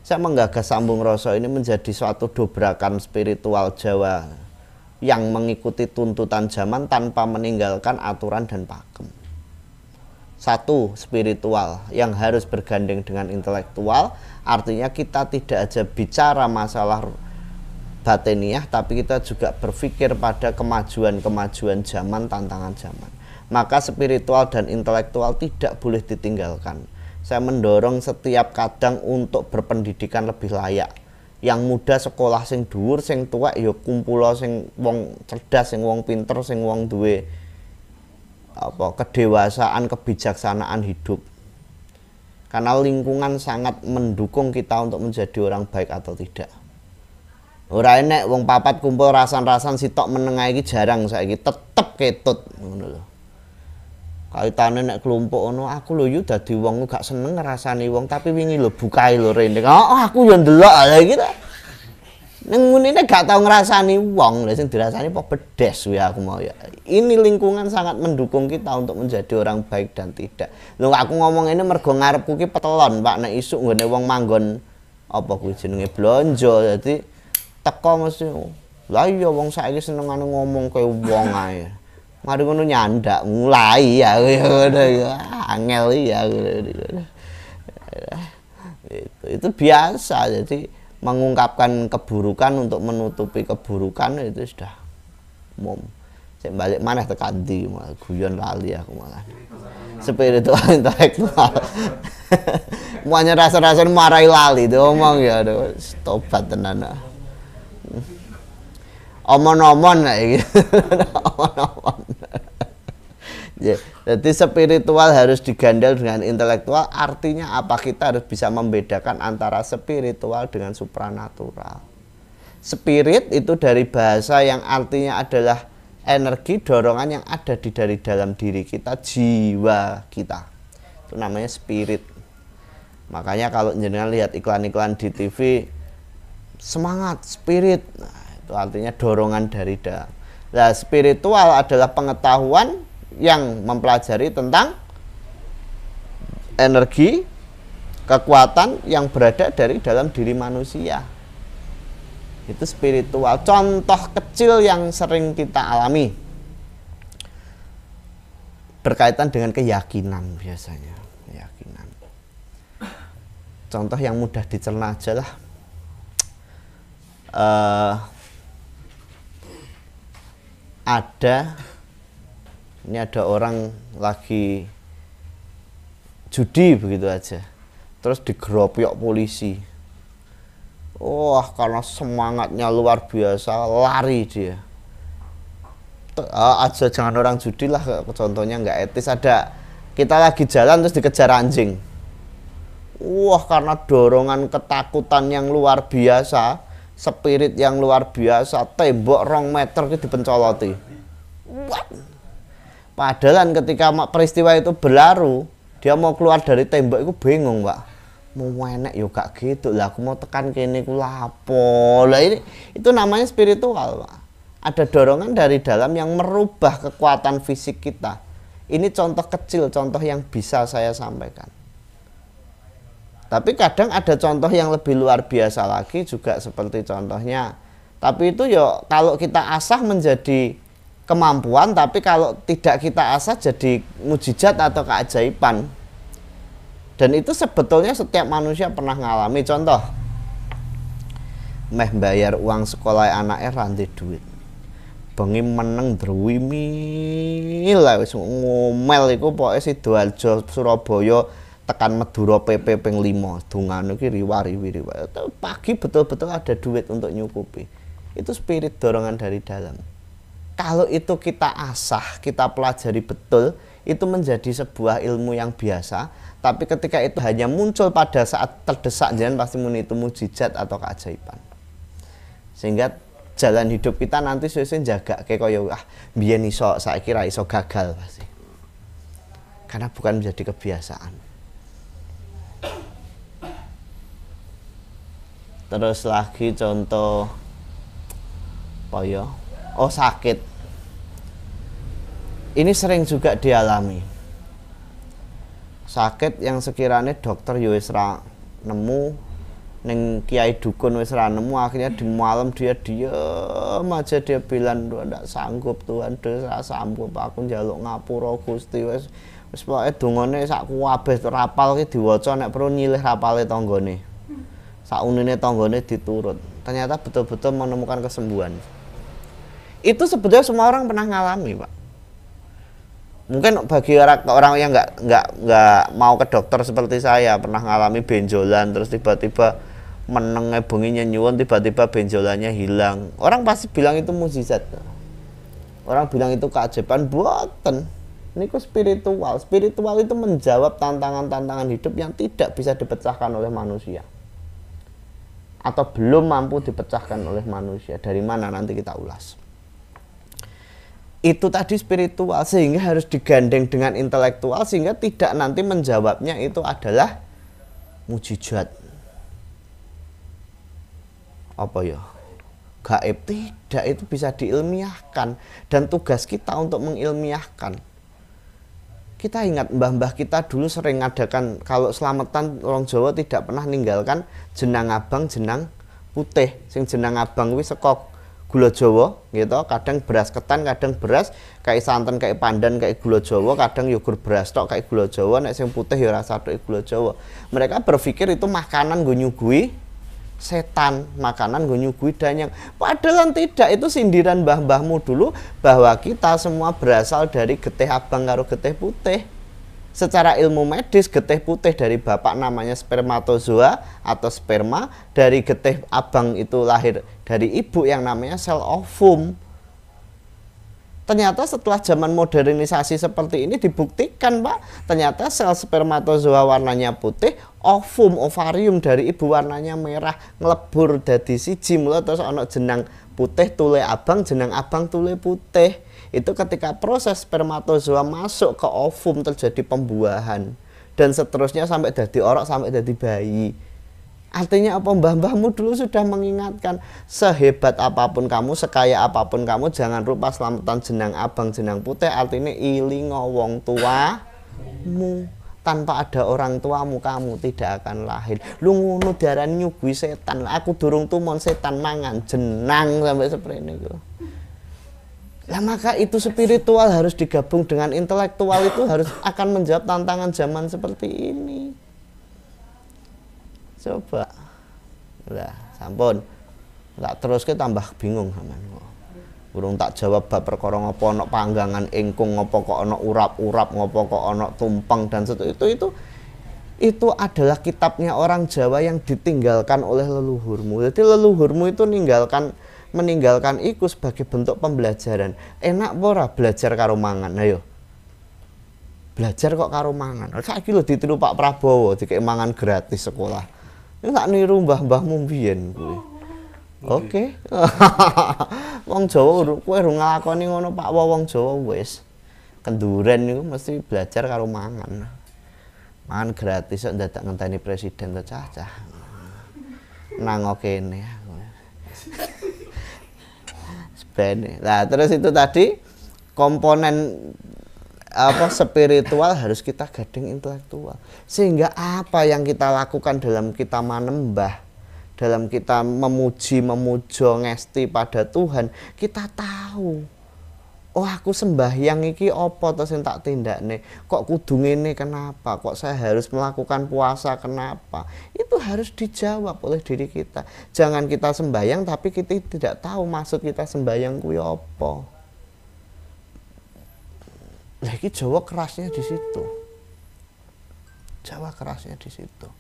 Saya menggagas Sambung Rasa ini menjadi suatu dobrakan spiritual Jawa yang mengikuti tuntutan zaman tanpa meninggalkan aturan dan pakem. Satu, spiritual yang harus bergandeng dengan intelektual, artinya kita tidak aja bicara masalah batiniah, tapi kita juga berpikir pada kemajuan-kemajuan zaman, tantangan zaman. Maka spiritual dan intelektual tidak boleh ditinggalkan. Saya mendorong setiap kadang untuk berpendidikan lebih layak. Yang muda sekolah sing dhuwur, sing tuwek ya kumpulo sing wong cerdas, sing wong pinter, sing wong duwe kedewasaan, kebijaksanaan hidup. Karena lingkungan sangat mendukung kita untuk menjadi orang baik atau tidak. Ora enek wong papat kumpul rasan-rasan sitok menengah iki jarang saiki, tetep ketut ngono lho. Kaitane nek kelompok ngono, aku lho yo dadi wong gak seneng ngrasani wong, tapi wingi lho bukae lho rene. Oh, aku yo ndelok lha iki ta. Ning munine gak tau ngrasani wong, lha sing dirasani apa bedes kuwi aku mau ya. Ini lingkungan sangat mendukung kita untuk menjadi orang baik dan tidak. Lho aku ngomong ini mergo ngarepku ki petelon, Pak, nek isuk nggone wong manggon apa kuwi jenenge blonjo. Dadi teko mesti lah iya wong saiki senengane ngomong kaya wong ae. Mari ngono nyandak mulai ya ngono ya. Angel ya. Itu biasa, jadi mengungkapkan keburukan untuk menutupi keburukan itu sudah umum. Saya balik mana tekan di guyon lali aku malah. Spiritual intelektual. Muanya rasa-rasa marahi lali itu omong ya aduh tobat tenan. Omon-omon lah iki. Omon-omon. Ya, jadi spiritual harus digandel dengan intelektual, artinya apa? Kita harus bisa membedakan antara spiritual dengan supranatural. Spirit itu dari bahasa yang artinya adalah energi, dorongan yang ada dari dalam diri kita, jiwa kita. Itu namanya spirit. Makanya kalau jenengan lihat iklan-iklan di TV, semangat, spirit, nah, itu artinya dorongan dari dalam. Nah, spiritual adalah pengetahuan yang mempelajari tentang energi, kekuatan yang berada dari dalam diri manusia. Itu spiritual. Contoh kecil yang sering kita alami berkaitan dengan keyakinan biasanya. Keyakinan. Contoh yang mudah dicerna aja lah. Ini ada orang lagi judi begitu aja, terus digerobyok polisi. Wah, karena semangatnya luar biasa, lari dia. Aja jangan orang judi lah, contohnya nggak etis. Ada kita lagi jalan terus dikejar anjing. Wah, karena dorongan ketakutan yang luar biasa, spirit yang luar biasa, tembok 2 meter itu dipencoloti. Wah. Padahal ketika peristiwa itu berlalu, dia mau keluar dari tembok itu bingung, Pak. Mau enek yo gak gitu lah, aku mau tekan kene ku lapo. Lah ini itu namanya spiritual, Pak. Ada dorongan dari dalam yang merubah kekuatan fisik kita. Ini contoh kecil, contoh yang bisa saya sampaikan. Tapi kadang ada contoh yang lebih luar biasa lagi juga seperti contohnya. Tapi itu ya kalau kita asah menjadi kemampuan, tapi kalau tidak kita asah jadi mujizat atau keajaiban. Dan itu sebetulnya setiap manusia pernah ngalami. Contoh, meh bayar uang sekolah anaknya ranti duit. Bengi meneng druwimil wis ngomel iku pokoke Sidoarjo Surabaya tekan Madura PP ping 5 dungane iki riwari-wiri. Pagi betul-betul ada duit untuk nyukupi. Itu spirit dorongan dari dalam. Kalau itu kita asah, kita pelajari betul, itu menjadi sebuah ilmu yang biasa. Tapi ketika itu hanya muncul pada saat terdesak, jangan pasti muni itu mujizat atau keajaiban. Sehingga jalan hidup kita nanti sesuai jaga kayak kaya biyen iso saiki ra iso gagal pasti. Karena bukan menjadi kebiasaan. Terus lagi contoh apa ya? Oh, sakit. Ini sering juga dialami. Sakit yang sekiranya dokter ya wis ra nemu, ning kiai dukun wis ra nemu, akhirnya di malam dia diam aja, dia bilang ndak sanggup Tuhan, ndak sanggup, aku njaluk ngapura Gusti, wis pokoke dongane sak kabeh rapal ki diwaca, nek perlu nyilih rapale tanggane. Saunine tanggane diturut. Ternyata betul-betul menemukan kesembuhan. Itu sebetulnya semua orang pernah ngalami, Pak. Mungkin bagi orang yang nggak mau ke dokter seperti saya, pernah ngalami benjolan terus tiba-tiba meneng benginya nyuwun, tiba-tiba benjolannya hilang. Orang pasti bilang itu mukjizat. Orang bilang itu keajaiban. Buatan. Ini kok spiritual. Spiritual itu menjawab tantangan-tantangan hidup yang tidak bisa dipecahkan oleh manusia. Atau belum mampu dipecahkan oleh manusia. Dari mana nanti kita ulas. Itu tadi spiritual, sehingga harus digandeng dengan intelektual, sehingga tidak nanti menjawabnya itu adalah mujizat. Apa ya? Gaib. Tidak, itu bisa diilmiahkan. Dan tugas kita untuk mengilmiahkan. Kita ingat mbah-mbah kita dulu sering ngadakan, kalau selamatan orang Jawa tidak pernah ninggalkan jenang abang, jenang putih. Sing jenang abang kuwi saka gula Jawa gitu, kadang beras ketan, kadang beras kayak santan, kayak pandan, kayak gula Jawa, kadang yogur beras tok kayak gula Jawa, nek sing putih ya rasa tok gula Jawa. Mereka berpikir itu makanan nggo nyuguhi setan, makanan nggo nyuguhi danyang. Padahal tidak, itu sindiran mbah-mbahmu dulu bahwa kita semua berasal dari getih abang karo getih putih. Secara ilmu medis, getih putih dari bapak namanya spermatozoa atau sperma, dari getih abang itu lahir dari ibu yang namanya sel ovum. Ternyata setelah zaman modernisasi seperti ini dibuktikan, Pak, ternyata sel spermatozoa warnanya putih, ovum, ovarium dari ibu warnanya merah, ngelebur dadi siji, mula terus ana jenang putih tule abang, jenang abang tule putih. Itu ketika proses spermatozoa masuk ke ovum terjadi pembuahan, dan seterusnya sampai dadi orok, sampai dadi bayi. Artinya apa? Mbah-mbahmu dulu sudah mengingatkan, sehebat apapun kamu, sekaya apapun kamu, jangan lupa selamatan jenang abang, jenang putih. Artinya ilingo wong tuamu. Tanpa ada orang tuamu, kamu tidak akan lahir. Lu ngono diarani nyuguhi setan. Aku durung tumon setan mangan jenang, sampai seperti ini. Lah maka itu spiritual harus digabung dengan intelektual, itu harus akan menjawab tantangan zaman seperti ini. Coba. Lah, sampun. Tak terus ke tambah bingung sampean. Urung tak jawab bab perkara ngopo ana panggangan ingkung, ngopo kok ana urap-urap, ngopo kok ana tumpeng dan itu adalah kitabnya orang Jawa yang ditinggalkan oleh leluhurmu. Jadi leluhurmu itu meninggalkan iku sebagai bentuk pembelajaran. Enak ora belajar karo mangan? Ayo. Belajar kok karo mangan. Saiki lho ditiru Pak Prabowo dikek mangan gratis sekolah. Ini tak niru mbah-mbahmu mbiyen kuwi. Oke. Wong Jawa kowe urung nglakoni ngono Pak wong Jawa wis. Kenduren niku mesti belajar karo mangan. Mangan gratis kok dadak ngenteni presiden to cah-cah. Nang kene. Sebene. Lah terus itu tadi komponen spiritual harus kita gading intelektual. Sehingga apa yang kita lakukan dalam kita manembah, dalam kita memuji, memuja, ngesti pada Tuhan, kita tahu. Oh aku sembahyang iki apa to sing tak tindakne? Kok kudu ngene kenapa? Kok saya harus melakukan puasa kenapa? Itu harus dijawab oleh diri kita. Jangan kita sembahyang tapi kita tidak tahu maksud kita sembahyang kuwi apa. Lagi Jawa kerasnya di situ. Jawa kerasnya di situ.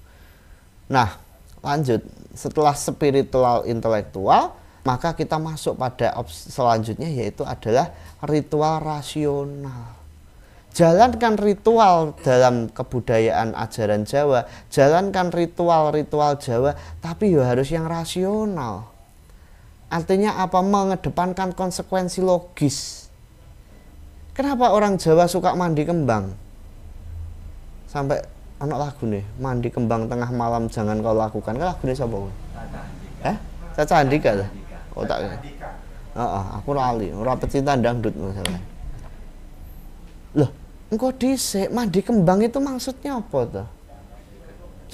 Nah, lanjut. Setelah spiritual intelektual, maka kita masuk pada selanjutnya yaitu adalah ritual rasional. Jalankan ritual dalam kebudayaan ajaran Jawa, jalankan ritual-ritual Jawa, tapi ya harus yang rasional. Artinya apa? Mengedepankan konsekuensi logis. Kenapa orang Jawa suka mandi kembang? Sampai anak lagu nih, mandi kembang tengah malam jangan kau lakukan. Kan lagu ini siapa? Caca Andika lah. Oh tak. Aku lali, ora pecinta dangdut masalah. Loh, engkau dhisik mandi kembang itu maksudnya apa tuh?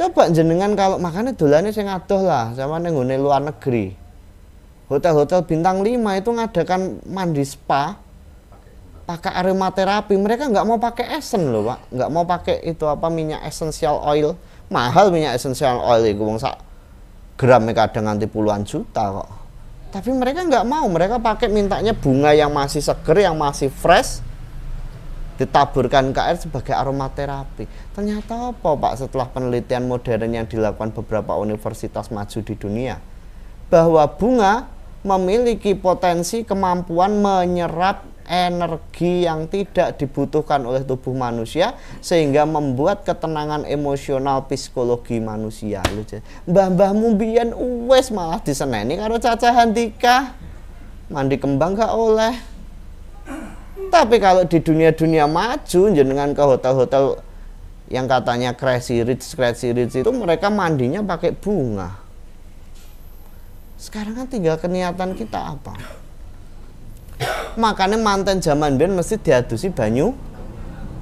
Coba jenengan kalau makanya dolane sing adoh lah, sama ning nggone luar negeri. Hotel-hotel bintang 5 itu ngadakan mandi spa. Pakai aromaterapi, mereka nggak mau pakai esen loh Pak, nggak mau pakai itu minyak essential oil, mahal minyak essential oil itu wong sak gramnya kadang nganti puluhan juta kok. Tapi mereka nggak mau, mereka pakai mintanya bunga yang masih seger, yang masih fresh, ditaburkan ke air sebagai aromaterapi. Ternyata apa Pak setelah penelitian modern yang dilakukan beberapa universitas maju di dunia, bahwa bunga memiliki potensi kemampuan menyerap energi yang tidak dibutuhkan oleh tubuh manusia sehingga membuat ketenangan emosional psikologi manusia. Mbah-mbahmu mbiyen wis malah diseneni karo Caca Handika. Mandi kembang gak oleh. Tapi kalau di dunia-dunia maju jenengan ke hotel-hotel yang katanya crazy rich itu mereka mandinya pakai bunga. Sekarang kan tinggal keniatan kita apa? Makanya manten zaman biyen mesti diadusi banyu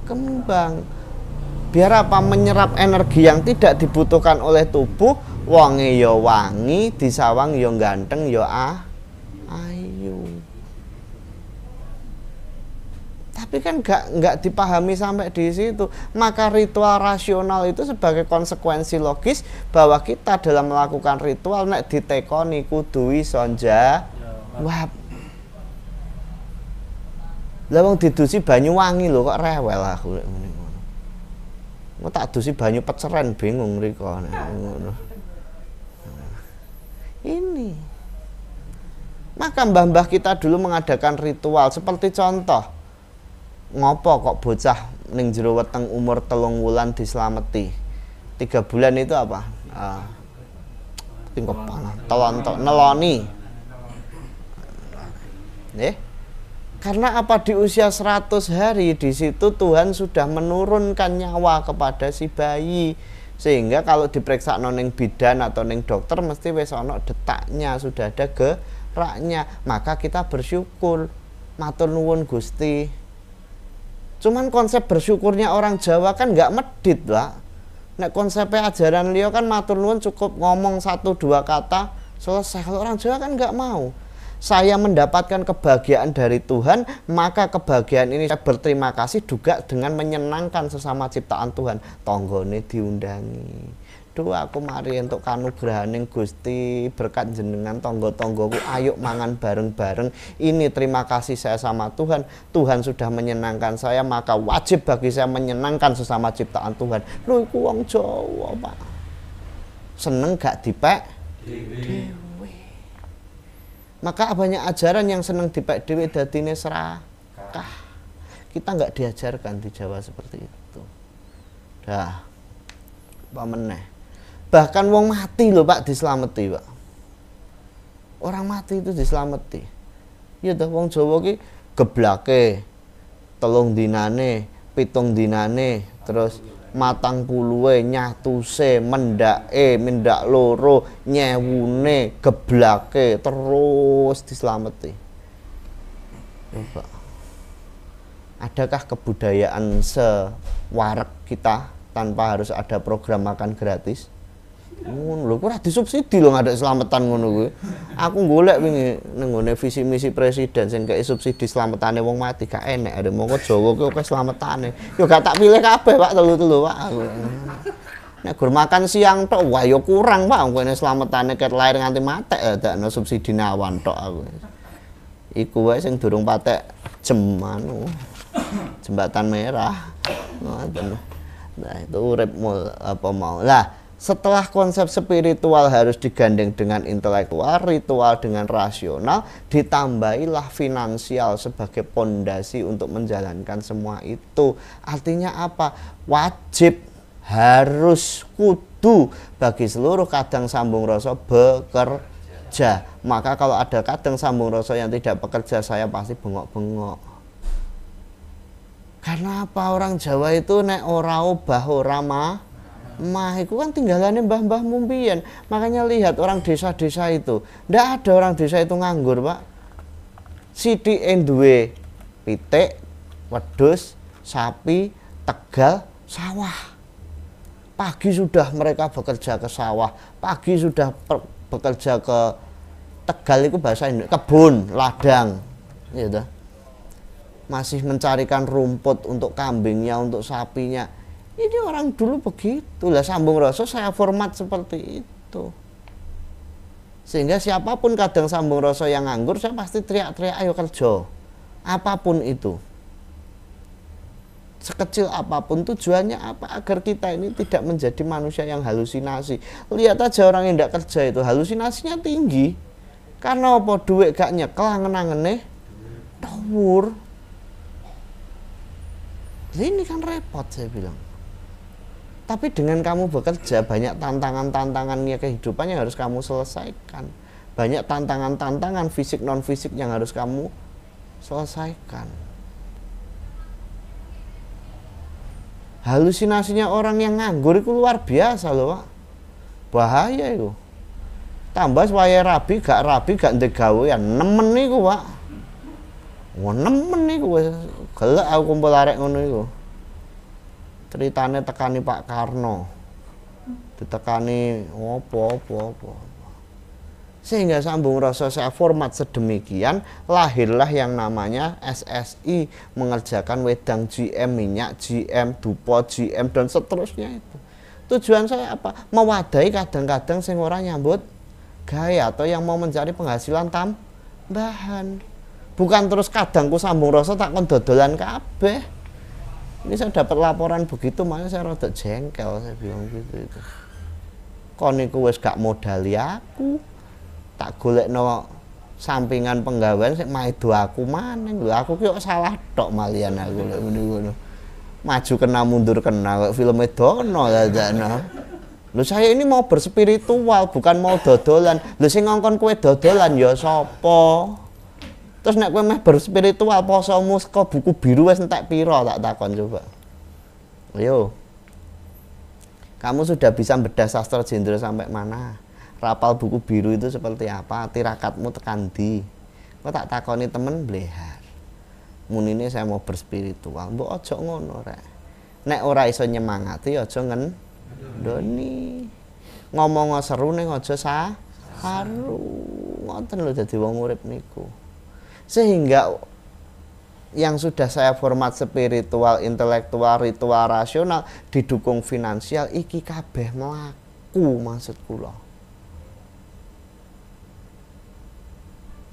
kembang. Biar apa? Menyerap energi yang tidak dibutuhkan oleh tubuh. Wonge ya wangi, disawang ya ganteng ya ayu. Tapi kan nggak dipahami sampai di situ. Maka ritual rasional itu sebagai konsekuensi logis bahwa kita dalam melakukan ritual nek ditekoni kudu iso njawab. Lah wong didusi banyu wangi lho kok rewel aku lek ngene ngono. Mau tak dusi banyu peceren bingung mriko ngono. Ini. Maka mbah-mbah kita dulu mengadakan ritual seperti contoh. Ngopo kok bocah ning jero weteng umur 3 wulan dislameti. 3 bulan itu apa? Tingkop panah, telontok neloni. Karena apa? Di usia 100 hari di situ Tuhan sudah menurunkan nyawa kepada si bayi, sehingga kalau diperiksa ning bidan atau ning dokter mesti wis ana detaknya, sudah ada geraknya. Maka kita bersyukur, matur nuwun Gusti. Cuman konsep bersyukurnya orang Jawa kan nggak medit lah. Nek konsepnya ajaran liya kan matur nuwun cukup ngomong 1-2 kata selesai. Kalau orang Jawa kan nggak mau. Saya mendapatkan kebahagiaan dari Tuhan, maka kebahagiaan ini saya berterima kasih juga dengan menyenangkan sesama ciptaan Tuhan. Tonggone diundangi. Duh aku mari entuk kanugrahaning Gusti, berkat jenengan tonggo-tonggoku ayo mangan bareng-bareng. Ini terima kasih saya sama Tuhan. Tuhan sudah menyenangkan saya, maka wajib bagi saya menyenangkan sesama ciptaan Tuhan. Lho iku wong Jawa, Pak. Seneng gak dipek dewe. Maka banyak ajaran yang seneng dipek dhewe dadine serakah. Kita nggak diajarkan di Jawa seperti itu. Dah, apa meneh? Bahkan wong mati loh Pak dislameti Pak. Orang mati itu dislameti. Ya dah wong Jawa ki geblake 3 dinane, 7 dinane, terus matang puluhe, nyatuse, mendake, mendak loro, nyewune, geblake, terus dislameti. Coba. Adakah kebudayaan sewarak kita tanpa harus ada program makan gratis? Ngono lho, ora disubsidi lho ngadek slametan ngono kuwi. Aku golek wingi ning ngene visi misi presiden sing kei subsidi slametane wong mati gak enek. Ada mongko Jawa ki oke slametane. Yo gak tak pilih kabeh Pak telu-telu Pak. Nek gur makan siang tok wah yo kurang Pak ngene slametane ket lair nganti matek ya dakno subsidine awan tok aku. Iku wae sing durung patek anu jembatan merah. Nah, itu urip apa mau. Lah, setelah konsep spiritual harus digandeng dengan intelektual, ritual dengan rasional, ditambahilah finansial sebagai pondasi untuk menjalankan semua itu. Artinya apa? Wajib, harus, kudu bagi seluruh kadang sambung rasa bekerja. Maka kalau ada kadang sambung rasa yang tidak bekerja, saya pasti bengok-bengok. Karena apa? Orang Jawa itu nek ora obah ora mah itu kan tinggalannya mbah-mbah mumpian. Makanya lihat orang desa-desa itu, ndak ada orang desa itu nganggur Pak. Sithike duwe pitik, wedhus, sapi, tegal, sawah. Pagi sudah mereka bekerja ke sawah, pagi sudah bekerja ke tegal itu bahasa Indonesia, kebun, ladang, gitu. Masih mencarikan rumput untuk kambingnya, untuk sapinya. Ini orang dulu begitu lah, sambung rasa saya format seperti itu. Sehingga siapapun kadang sambung rasa yang nganggur, saya pasti teriak-teriak ayo kerja. Apapun itu. Sekecil apapun tujuannya apa? Agar kita ini tidak menjadi manusia yang halusinasi. Lihat aja orang yang tidak kerja itu halusinasinya tinggi. Karena apa? Duit gak nyekel angen-angene dhuwur. Ini kan repot saya bilang. Tapi dengan kamu bekerja banyak tantangan-tantangannya kehidupan yang harus kamu selesaikan. Banyak tantangan-tantangan fisik non fisik yang harus kamu selesaikan. Halusinasinya orang yang nganggur itu luar biasa loh Pak. Bahaya itu. Tambah waya rabi gak ndek gawean nemen niku Pak. Wah nemen niku wis gelek aku kumpul arek ngono iku. Ceritane tekani Pak Karno. Ditekani apa. Sehingga sambung rasa saya format sedemikian, lahirlah yang namanya SSI, mengerjakan wedang GM, minyak GM, dupo GM dan seterusnya itu. Tujuan saya apa? Mewadahi kadang-kadang sing ora nyambut gaya atau yang mau mencari penghasilan tambahan. Bukan terus kadangku sambung rasa tak kon dodolan kabeh. Ini saya dapat laporan begitu, makanya saya rada jengkel, saya bilang gitu itu. Kon niku wis gak modali aku. Tak golekno sampingan penggawean sik maido aku maneng. Lho aku ki kok salah tok malian aku lek ngono. Maju kena mundur kena kok filme dono dadakno. Lho saya ini mau berspiritual bukan mau dodolan. Lho sing ngongkon kowe dodolan ya sapa? Terus nek kowe meh berspiritual posomu saka buku biru wis entek pira tak takon coba. Ayo. Kamu sudah bisa bedah sastra jendera sampai mana? Rapal buku biru itu seperti apa? Tirakatmu tekan ndi? Kok tak takoni temen blehar. Munine saya mau berspiritual. Mbok aja ngono rek. Nek ora iso nyemangati aja ngendoni. Ngomong seru ning aja saru. Ngoten lho dadi wong urip niku. Sehingga yang sudah saya format spiritual, intelektual, ritual, rasional didukung finansial iki kabeh mlaku maksud kula.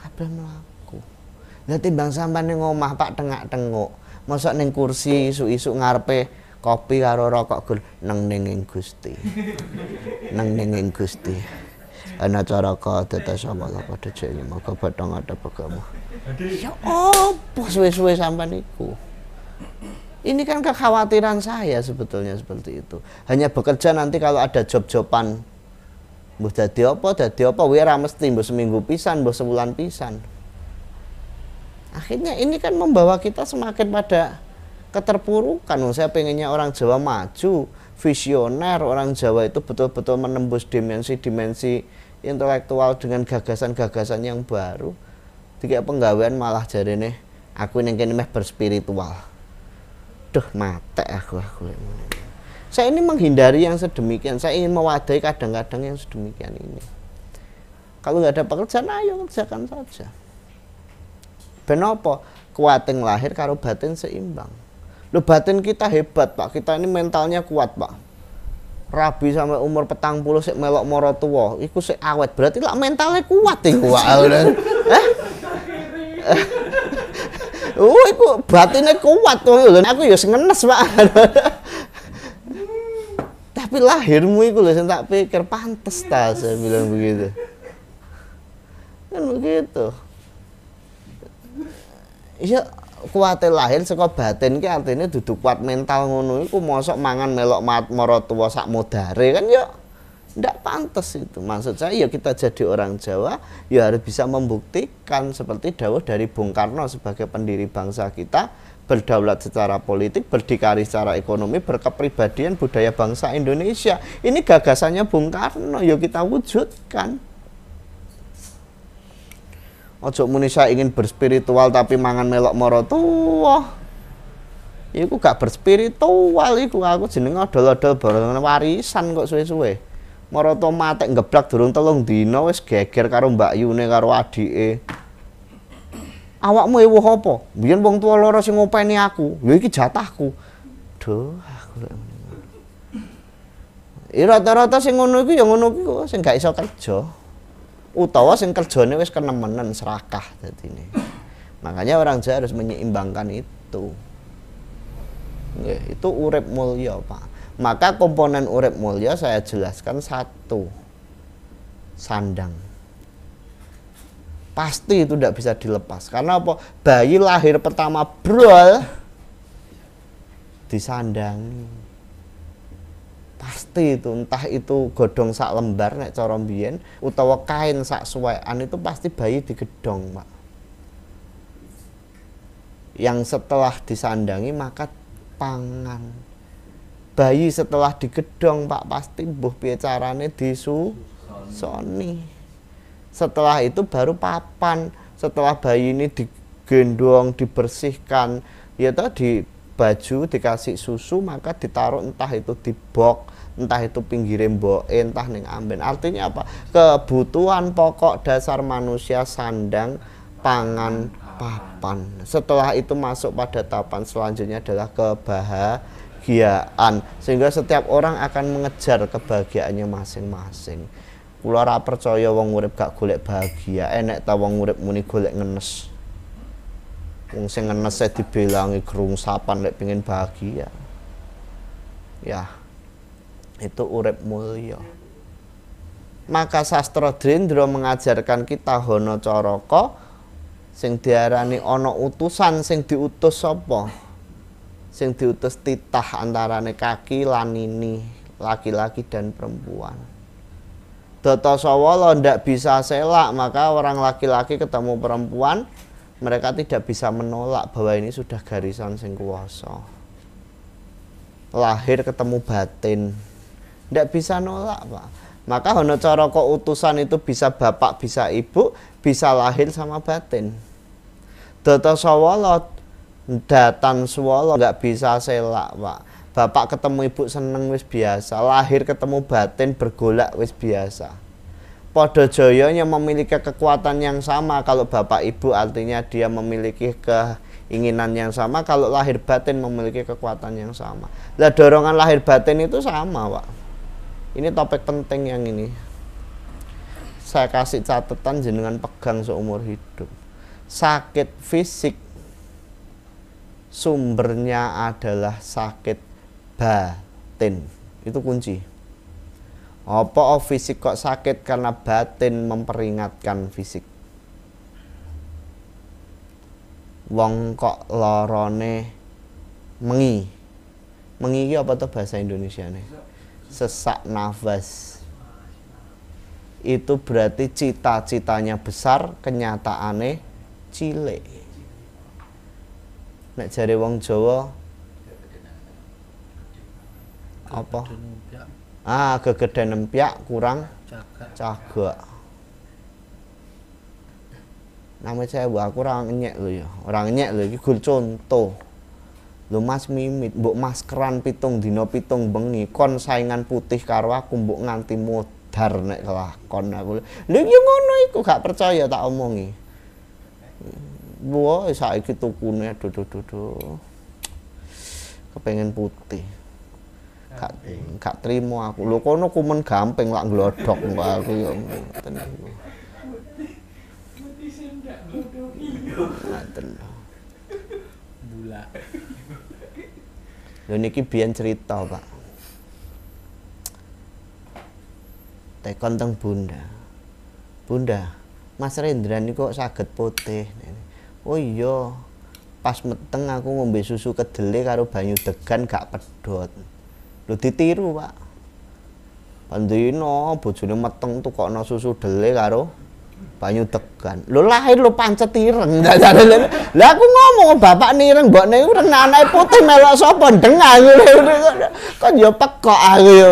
Kabeh mlaku. Lah timbang sampean ning omah Pak tengak-tenguk, mosok ning kursi isuk-isuk ngarepe kopi karo rokok gul nang ning Gusti. Nang ning Gusti. Ana cara kadata sama pada jeneng maka batang ada pegamu. Ya opo suwe-suwe sampean iku. Ini kan kekhawatiran saya sebetulnya seperti itu. Hanya bekerja nanti kalau ada job-joban, mbuh dadi apa wae ra mesti mbuh seminggu pisan, mbuh sebulan pisan. Akhirnya ini kan membawa kita semakin pada keterpurukan. Saya pengennya orang Jawa maju, visioner, orang Jawa itu betul-betul menembus dimensi-dimensi intelektual dengan gagasan-gagasan yang baru. Tiga penggawean malah jarene aku ning kene meh berspiritual. Duh, mate aku. Saya ini menghindari yang sedemikian. Saya ingin mewadahi kadang-kadang yang sedemikian ini. Kalau nggak ada pekerjaan, ayo kerjakan saja. Ben apa? Kuating lahir karo batin seimbang. Loh, batin kita hebat, Pak. Kita ini mentalnya kuat, Pak. Rabi sampai umur 40 sik melok mara tuwa, iku sik awet. Berarti lah mentalnya kuat iku. Oh, iku batinnya kuat tuh. Aku ya ngenes, Pak. Tapi lahirmu iku lho sing tak pikir pantes ta, saya bilang begitu. Kan begitu. Iya, kuwate lahir saka batin ki artine dudu kuat mental ngono iku mosok mangan melok mara tuwa sak modare kan ya ndak pantas itu. Maksud saya ya kita jadi orang Jawa ya harus bisa membuktikan seperti dawuh dari Bung Karno sebagai pendiri bangsa kita, berdaulat secara politik, berdikari secara ekonomi, berkepribadian budaya bangsa Indonesia. Ini gagasannya Bung Karno, ya kita wujudkan. Ojo muni saya ingin berspiritual tapi mangan melok mara tuwa. Iku gak berspiritual iku, aku jenenge odol-odol bareng warisan kok suwe-suwe. Maroto matek ngeblak durung 3 dina wis geger karo Mbak Yune karo adike. Awakmu ewuh apa? Biyen wong tuwa loro sing ngopeni aku. Ya iki jatahku. Duh, aku lek ngono. Rata-rata sing ngono iku ya ngono iku sing gak iso kerja. Utawa sing kerjane wis kenemenen serakah dadine. Makanya orang Jawa harus menyeimbangkan itu. Nggih, itu urip mulya, Pak. Maka komponen urip mulya saya jelaskan 1. Sandang. Pasti itu tidak bisa dilepas. Karena apa? Bayi lahir pertama brol disandangi. Pasti itu, entah itu godhong sak lembar nek cara mbiyen utawa kain sak suwekan itu pasti bayi digedhong, Pak. Yang setelah disandangi maka pangan. Bayi setelah digedhong, Pak, pasti mbuh piye carane disusoni. Setelah itu baru papan. Setelah bayi ini digendong, dibersihkan, ya toh di baju dikasih susu, maka ditaruh entah itu di box, entah itu pinggire mboke, entah ning amben. Artinya apa? Kebutuhan pokok dasar manusia sandang, pangan, papan. Setelah itu masuk pada tahapan selanjutnya adalah kebahagiaan. Sehingga setiap orang akan mengejar kebahagiaannya masing-masing. Kula ora percaya wong urip gak golek bahagia. Enek ta wong urip muni golek ngenes. Wong sing ngenes e dibelangi grungsapan lek pengen bahagia. Ya. Itu urip mulya. Maka sastra Drendra mengajarkan kita Hana Caraka sing diarani ana utusan sing diutus sapa? Sing diutus titah antarane kaki lan nini, laki-laki dan perempuan. Datasawala ndak bisa selak, maka orang laki-laki ketemu perempuan, mereka tidak bisa menolak bahwa ini sudah garisan sing kuwasa. Lahir ketemu batin, ndak bisa nolak, Pak. Maka Hana Caraka utusan itu bisa bapak, bisa ibu, bisa lahir sama batin. Datasawala Datan swala nggak bisa selak, Pak. Bapak ketemu ibu seneng wis biasa, lahir ketemu batin bergolak wis biasa. Padha jayanya memiliki kekuatan yang sama. Kalau bapak ibu artinya dia memiliki keinginan yang sama, kalau lahir batin memiliki kekuatan yang sama. Lah dorongan lahir batin itu sama, Pak. Ini topik penting yang ini. Saya kasih catatan jenengan pegang seumur hidup. Sakit fisik sumbernya adalah sakit batin. Itu kunci. Apa fisik kok sakit? Karena batin memperingatkan fisik. Wong kok lorone mengi. Mengi iki apa tuh bahasa Indonesiane? Sesak nafas. Itu berarti cita-citanya besar, kenyataannya cilik. Nek jare wong Jawa apa? Gegeden empyak kurang cagak. Nama saya aku orang nyek lho ya. Orang nyek lho iki gur contoh. Lho Mas Mimit, mbok maskeran pitung dina pitung bengi kon saingan putih karo aku mbok nganti modar nek kelakon aku. Lho ya ngono iku gak percaya tak omongi. Wah, saiki tukune dudu. Kepengen putih. Gak trimo aku. Lho kono kumen gampang lak glodok kok aku ya ngoten niku. Ngoten. Bula. Lho niki biyen cerita, Pak. Tekon teng Bunda. Bunda, Mas Rendra niku kok saged putih. Oh iya. Pas meteng aku ngombe susu kedele karo banyu degan gak pedhot. Lho ditiru, Pak. Pandino bojone meteng tukokno susu dele karo banyu degan. Lho lahir lho pancet ireng. Lah aku ngomong bapak nireng mbokne iku anake putih melok sapa ndengah ngono. Kon yo pekok aku yo.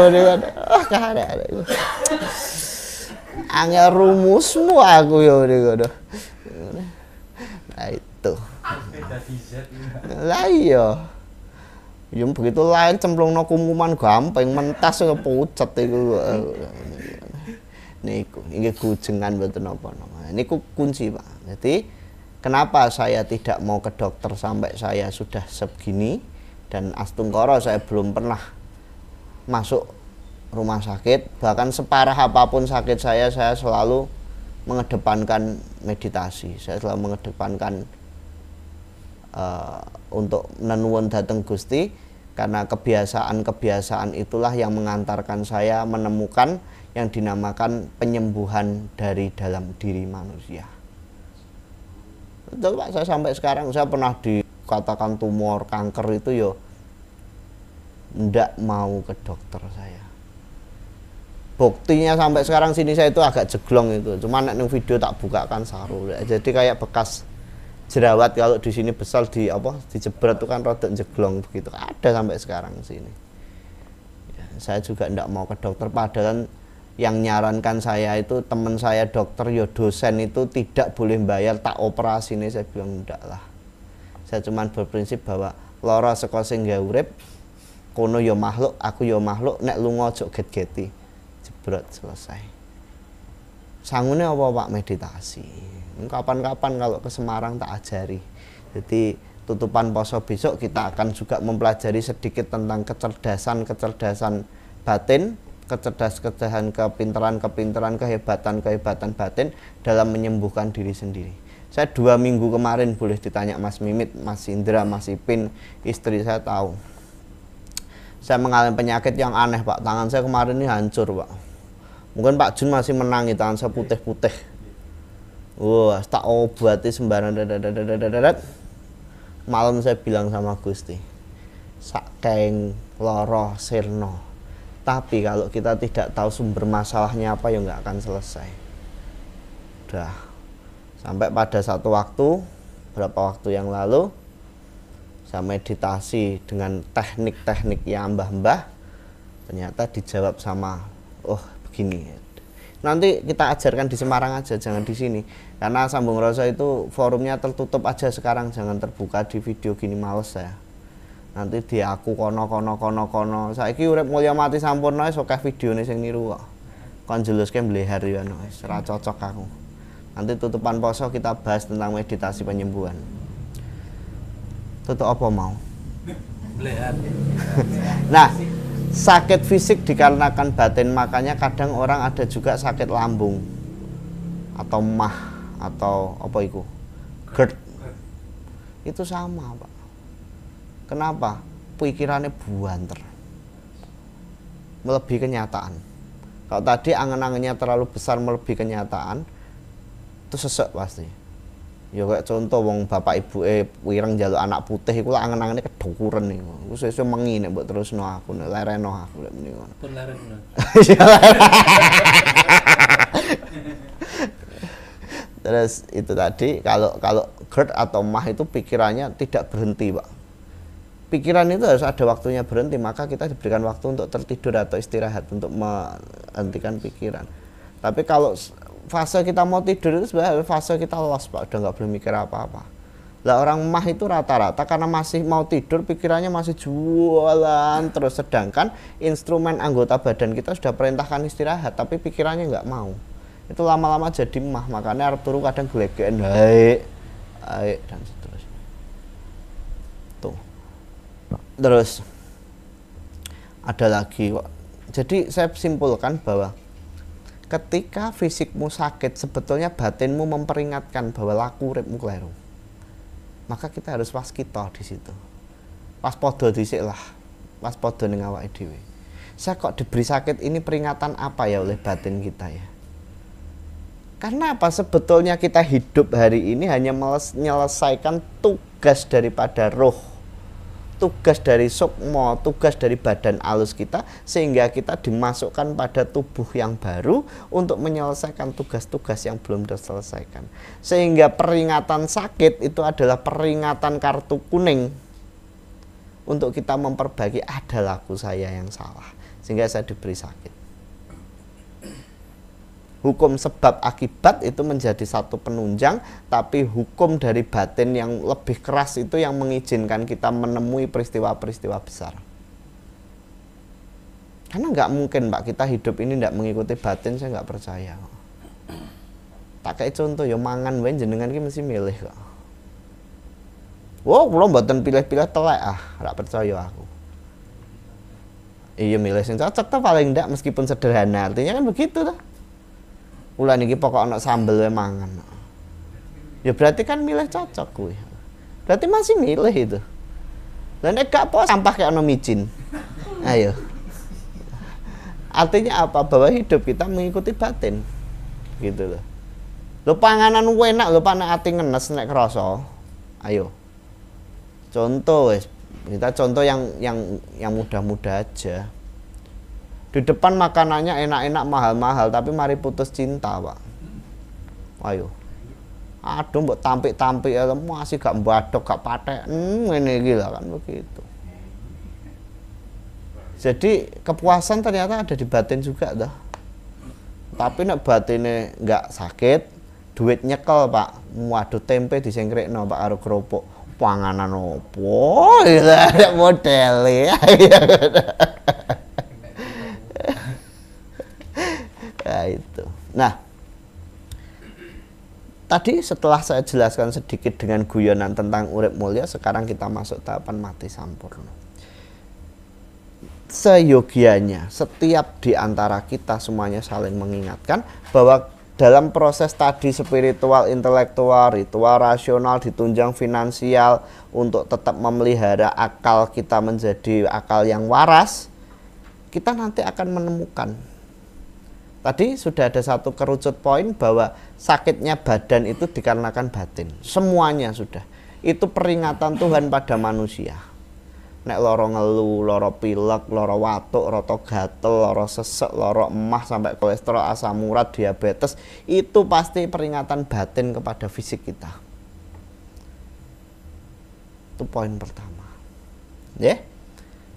Ah karek. Angel rumusmu aku yo ngono. Nah itu. Lah iya. Yo begitu lain cemplungno kumuman gampang mentas pucet iku. Niku inggih kujengan mboten napa-napa. Niku kunci, Pak. Jadi kenapa saya tidak mau ke dokter sampai saya sudah segini dan astungkara saya belum pernah masuk rumah sakit, bahkan separah apapun sakit saya selalu mengedepankan meditasi. Saya selalu mengedepankan untuk nenuwun dhateng Gusti, karena kebiasaan-kebiasaan itulah yang mengantarkan saya menemukan yang dinamakan penyembuhan dari dalam diri manusia. Betul, Pak, saya sampai sekarang saya pernah dikatakan tumor, kanker itu yo ndak mau ke dokter saya. Buktinya sampai sekarang sini saya itu agak jeglong itu. Cuma nek video tak bukakan saru. Jadi kayak bekas jerawat kalau di sini besar dijebret itu kan rada jeglong begitu. Ada sampai sekarang sini. Ya, saya juga ndak mau ke dokter padahal yang nyarankan saya itu teman saya dokter ya dosen itu tidak boleh bayar tak operasi ini. Saya bilang enggak lah, saya cuma berprinsip bahwa lara saka sing gawe urip kono ya makhluk, aku ya makhluk, nek lunga aja get-geti, jebrot selesai. Sangune apa Pak? Meditasi. Kapan-kapan kalau ke Semarang tak ajari. Jadi tutupan poso besok kita akan juga mempelajari sedikit tentang kecerdasan batin, kecerdasan, kepintaran, kehebatan batin dalam menyembuhkan diri sendiri. Saya 2 minggu kemarin boleh ditanya Mas Mimit, Mas Indra, Mas Ipin, istri saya tahu. Saya mengalami penyakit yang aneh, Pak. Tangan saya kemarin ini hancur, Pak. Mungkin Pak Jun masih menangi, tangan saya putih-putih. Wah, tak obati sembarang. Malam saya bilang sama Gusti, sakeng loro sirno. Tapi kalau kita tidak tahu sumber masalahnya apa, ya nggak akan selesai. Udah. Sampai pada satu waktu, berapa waktu yang lalu, saya meditasi dengan teknik-teknik yang mbah-mbah, ternyata dijawab sama, oh begini. Nanti kita ajarkan di Semarang aja, jangan di sini. Karena Sambung Rasa itu forumnya tertutup aja sekarang, jangan terbuka di video gini, males saya. Nanti di aku kono. Saiki urip mulya mati sampurna wis akeh videone sing niru kok. Kon jeluske mblehar ya wis ora cocok aku. Nanti tutupan poso kita bahas tentang meditasi penyembuhan. Tutup apa mau? Mblehar. Nah, sakit fisik dikarenakan batin, makanya kadang orang ada juga sakit lambung atau mah atau apa itu GERD. Itu sama, Pak. Kenapa? Pikirannya buanter, melebihi kenyataan. Kalau tadi angan-angannya terlalu besar melebihi kenyataan, itu sesek pasti. Ya kayak contoh wong bapak ibuke wireng njaluk anak putih iku lak angen-angene kedukuren niku. Iku sesuk mengi nek mbok terusno aku nek lereno aku lek muni ngono. Pun leren. Terus itu tadi kalau GERD atau MAH itu pikirannya tidak berhenti, Pak. Pikiran itu harus ada waktunya berhenti, maka kita diberikan waktu untuk tertidur atau istirahat untuk menghentikan pikiran. Tapi kalau fase kita mau tidur itu sebenarnya fase kita lost, Pak, udah nggak boleh mikir apa-apa. Lah orang MAH itu rata-rata karena masih mau tidur pikirannya masih jualan terus, sedangkan instrumen anggota badan kita sudah perintahkan istirahat tapi pikirannya nggak mau. Itu lama-lama jadi MAH, makanya arep turu kadang glegeken haik dan seterusnya. Tuh. Terus ada lagi kok. Jadi saya simpulkan bahwa ketika fisikmu sakit, sebetulnya batinmu memperingatkan bahwa laku uripmu kleru. Maka kita harus waskita di situ. Waspada dhisik lah. Waspada ning awake dhewe. Saya kok diberi sakit ini peringatan apa ya oleh batin kita ya? Karena apa? Sebetulnya kita hidup hari ini hanya menyelesaikan tugas daripada roh. Tugas dari sukma, tugas dari badan alus kita, sehingga kita dimasukkan pada tubuh yang baru untuk menyelesaikan tugas-tugas yang belum terselesaikan. Sehingga peringatan sakit itu adalah peringatan kartu kuning untuk kita memperbaiki ada laku saya yang salah, sehingga saya diberi sakit. Hukum sebab akibat itu menjadi satu penunjang, tapi hukum dari batin yang lebih keras itu yang mengizinkan kita menemui peristiwa-peristiwa besar. Karena nggak mungkin, Pak, kita hidup ini nggak mengikuti batin, saya nggak percaya. Tak kayak contoh, ya mangan wae jenengan ki mesti milih kok. Wow, kula mboten pilih-pilih telek nggak percaya aku. Iya milih sing cocok tuh paling ndak meskipun sederhana, artinya kan begitu tuh. Ulah niki pokok ana sambel wae mangan. Ya berarti kan milih cocok kuwi. Berarti masih milih itu. Lah nek gak apa sampah kayak ana micin. Ayo. Artinya apa? Bahwa hidup kita mengikuti batin. Gitu loh. Lho panganan enak lho Pak, nek ati ngenes nek krasa. Ayo. Contoh wis. Kita contoh yang mudah-mudah aja. Di depan makanannya enak-enak mahal-mahal tapi mari putus cinta, Pak. Ayo. Aduh mbok tampik-tampik ya masih gak mbadok gak patek. Ngene iki lah kan begitu. Jadi kepuasan ternyata ada di batin juga dah. Tapi nek batine nggak sakit, duit nyekel, Pak. Waduh tempe disengkrekno Pak karo kerupuk. Panganan opo? Ada modele. Nah, itu. Nah, tadi setelah saya jelaskan sedikit dengan guyonan tentang urip mulya, sekarang kita masuk tahapan mati sampurna. Seyogianya setiap di antara kita semuanya saling mengingatkan bahwa dalam proses tadi spiritual, intelektual, ritual, rasional, ditunjang finansial untuk tetap memelihara akal kita menjadi akal yang waras, kita nanti akan menemukan. Tadi sudah ada satu kerucut poin bahwa sakitnya badan itu dikarenakan batin. Semuanya sudah. Itu peringatan Tuhan pada manusia. Nek loro ngelu, loro pilek, loro watuk, roto gatel, loro sesek, loro emah, sampai kolesterol, asam urat, diabetes, itu pasti peringatan batin kepada fisik kita. Itu poin pertama. Ya?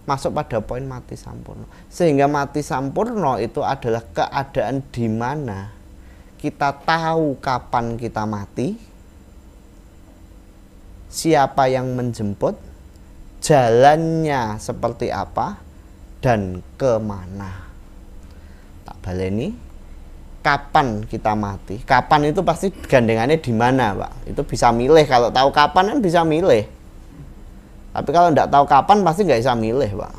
Masuk pada poin mati sampurna. Sehingga mati sampurna itu adalah keadaan di mana kita tahu kapan kita mati, siapa yang menjemput, jalannya seperti apa, dan kemana. Tak baleni, kapan kita mati. Kapan itu pasti gandengannya di mana, Pak. Itu bisa milih. Kalau tahu kapan kan bisa milih. Tapi kalau tidak tahu kapan pasti nggak bisa milih, Pak.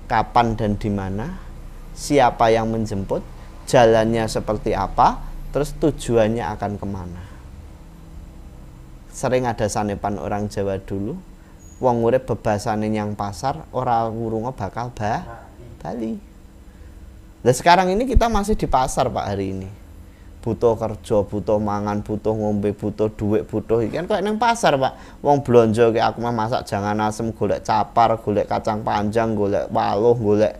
Kapan dan di mana, siapa yang menjemput, jalannya seperti apa, terus tujuannya akan kemana. Sering ada sanepan orang Jawa dulu, wong urip bebasane nyang pasar, ora wurunga bakal bali. Nah sekarang ini kita masih di pasar, Pak, hari ini. butuh kerja, butuh mangan, butuh ngombe, butuh duit, butuh iki kan kok ning pasar, Pak. Wong blonjo ki aku mah masak jangan asem, golek capar, golek kacang panjang, golek waluh, golek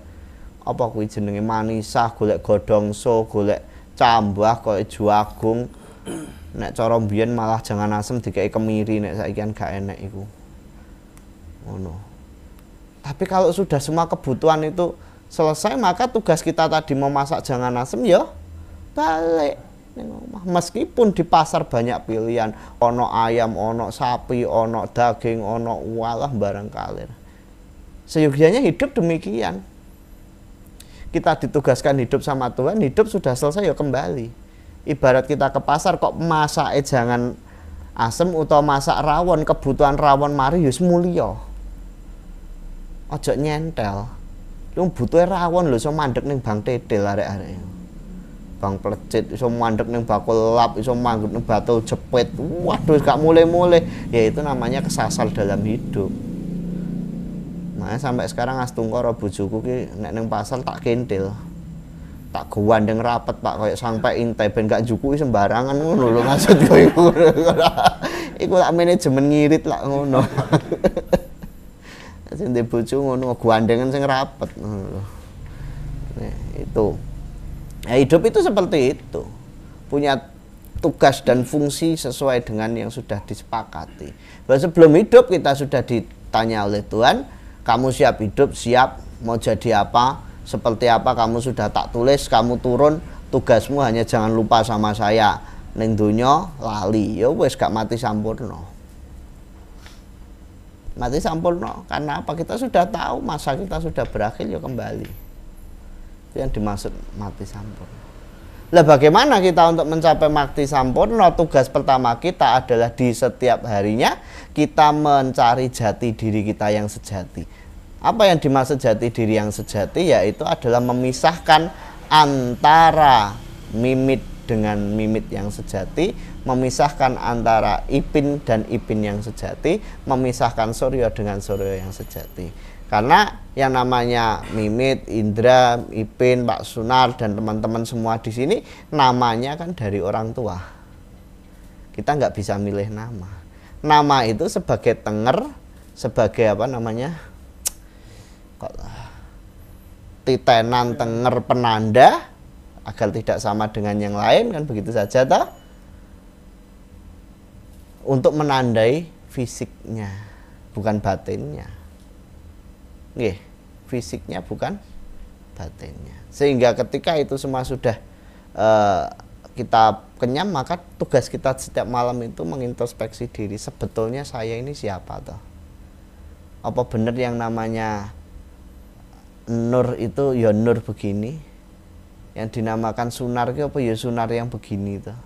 apa kuwi jenenge manisah, golek godongso, golek cambah koyo juagung. Nek cara mbiyen malah jangan asem dikei kemiri, nek saiki kan gak enek iku. Ngono. Tapi kalau sudah semua kebutuhan itu selesai, maka tugas kita tadi memasak jangan asem ya balik ning omah. Meskipun di pasar banyak pilihan, ono ayam, ono sapi, ono daging, ono walah barang kalir. Seyogianya hidup demikian. Kita ditugaskan hidup sama Tuhan, hidup sudah selesai ya kembali. Ibarat kita ke pasar kok masak jangan asem utawa masak rawon, kebutuhan rawon mari ya mulya. Aja nyentel. Lu butuhe rawon lho iso mandek ning Bang Tedel arek-arek. Bang Plecit iso mandek ning bakul lap, iso manggut ning batu jepit. Waduh gak mulai-mulai. Ya itu namanya kesasar dalam hidup. Makanya sampai sekarang Astungkara bojoku ki nek ning pasar tak kentil. Tak gandeng rapet Pak koyo sampai intai ben gak njukuki sembarangan ngono lho maksudku iku. Iku lak manajemen ngirit lak ngono. Sing ndek bojo ngono gandengan sing rapet ngono. Nah, itu. Ya, hidup itu seperti itu. Punya tugas dan fungsi sesuai dengan yang sudah disepakati. Bahwa sebelum hidup kita sudah ditanya oleh Tuhan, kamu siap hidup, siap mau jadi apa, seperti apa kamu sudah tak tulis, kamu turun, tugasmu hanya jangan lupa sama saya. Ning donya lali, ya wis gak mati sampurna. Mati sampurna karena apa? Kita sudah tahu masa kita sudah berakhir ya kembali. Itu yang dimaksud mati sampurna. Lah bagaimana kita untuk mencapai mati sampurna? Tugas pertama kita adalah di setiap harinya kita mencari jati diri kita yang sejati. Apa yang dimaksud jati diri yang sejati? Yaitu adalah memisahkan antara mimit dengan mimit yang sejati, memisahkan antara ipin dan ipin yang sejati, memisahkan surya dengan surya yang sejati. Karena yang namanya mimit, Indra, Ipin, Pak Sunar dan teman-teman semua di sini namanya kan dari orang tua. Kita nggak bisa milih nama. Nama itu sebagai tenger, sebagai apa namanya? Titenan, tenger, penanda agar tidak sama dengan yang lain kan begitu saja toh. Untuk menandai fisiknya, bukan batinnya. Nggih, fisiknya bukan batinnya. Sehingga ketika itu semua sudah kita kenyam, maka tugas kita setiap malam itu mengintrospeksi diri. Sebetulnya saya ini siapa toh? Apa benar yang namanya Nur itu ya Nur begini? Yang dinamakan Sunar itu apa ya Sunar yang begini toh?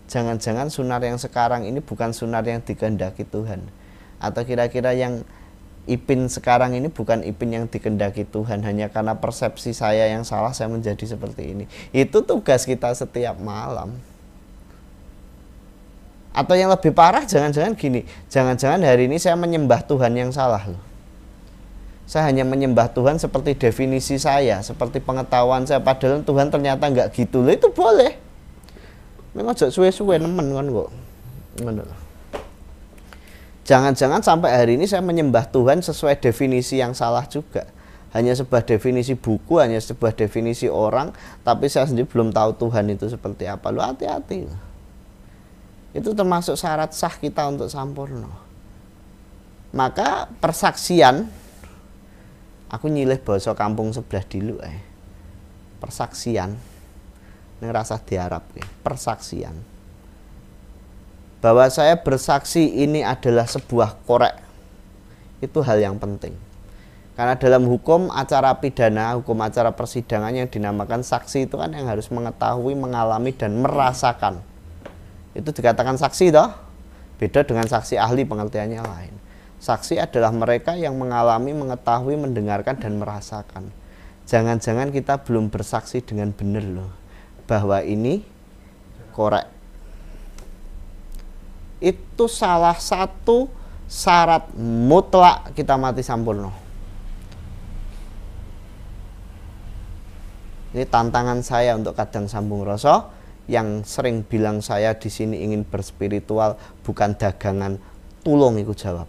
Jangan-jangan Sunar yang sekarang ini bukan Sunar yang dikehendaki Tuhan. Atau kira-kira yang Ipin sekarang ini bukan Ipin yang dikehendaki Tuhan, hanya karena persepsi saya yang salah saya menjadi seperti ini. Itu tugas kita setiap malam. Atau yang lebih parah, jangan-jangan gini, jangan-jangan hari ini saya menyembah Tuhan yang salah loh. Saya hanya menyembah Tuhan seperti definisi saya, seperti pengetahuan saya, padahal Tuhan ternyata nggak gitu loh. Itu boleh. Memang aja suwe-suwe nemen kan kok. Jangan-jangan sampai hari ini saya menyembah Tuhan sesuai definisi yang salah juga. Hanya sebuah definisi buku, hanya sebuah definisi orang, tapi saya sendiri belum tahu Tuhan itu seperti apa. Lu hati-hati. Itu termasuk syarat sah kita untuk sampurna. Maka persaksian, aku nyilih basa kampung sebelah dulu persaksian. Ini rasa diharap persaksian. Bahwa saya bersaksi ini adalah sebuah korek, itu hal yang penting. Karena dalam hukum acara pidana, hukum acara persidangan yang dinamakan saksi itu kan yang harus mengetahui, mengalami, dan merasakan. Itu dikatakan saksi toh. Beda dengan saksi ahli, pengertiannya lain. Saksi adalah mereka yang mengalami, mengetahui, mendengarkan, dan merasakan. Jangan-jangan kita belum bersaksi dengan benar loh, bahwa ini korek. Itu salah satu syarat mutlak kita mati sampurna. Ini tantangan saya untuk kadang sambung rasa. yang sering bilang saya di sini ingin berspiritual bukan dagangan, tulung iku jawab.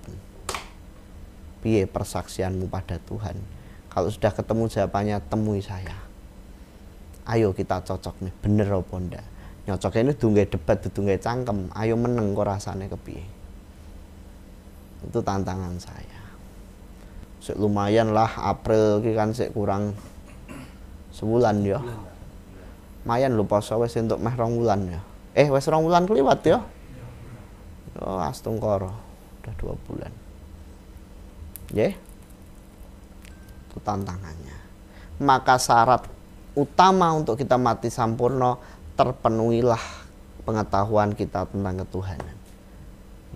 Piye persaksianmu pada Tuhan? Kalau sudah ketemu jawabannya, temui saya. Ayo kita cocok nih, bener apa ndak? Nyocoknya ini dunggai debat, dunggai cangkem. Ayo meneng kok rasanya kepiye. Itu tantangan saya. Lumayan lah, April ini kan kurang sebulan ya. Lumayan lho poso wis entuk meh 2 wulan ya. Wis 2 wulan kliwat ya. Oh, astungkara. Udah 2 bulan. Nggih. Itu tantangannya. Maka syarat utama untuk kita mati sampurna, terpenuhilah pengetahuan kita tentang ketuhanan.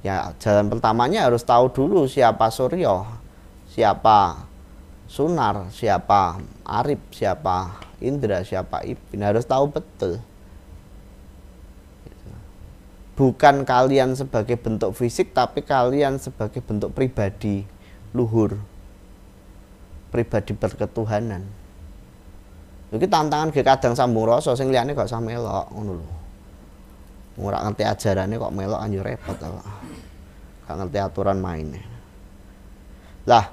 Ya, jalan pertamanya harus tahu dulu siapa Surya, siapa Sunar, siapa Arif, siapa Indra, siapa Ipin. Harus tahu betul. Bukan kalian sebagai bentuk fisik, tapi kalian sebagai bentuk pribadi luhur, pribadi berketuhanan. Iki tantangan ge kadang sambung rasa sing liyane gak usah melok ngono lho. Ora ngerti ajarane kok melok anjur repot kok. Gak ngerti aturan mainnya. Lah,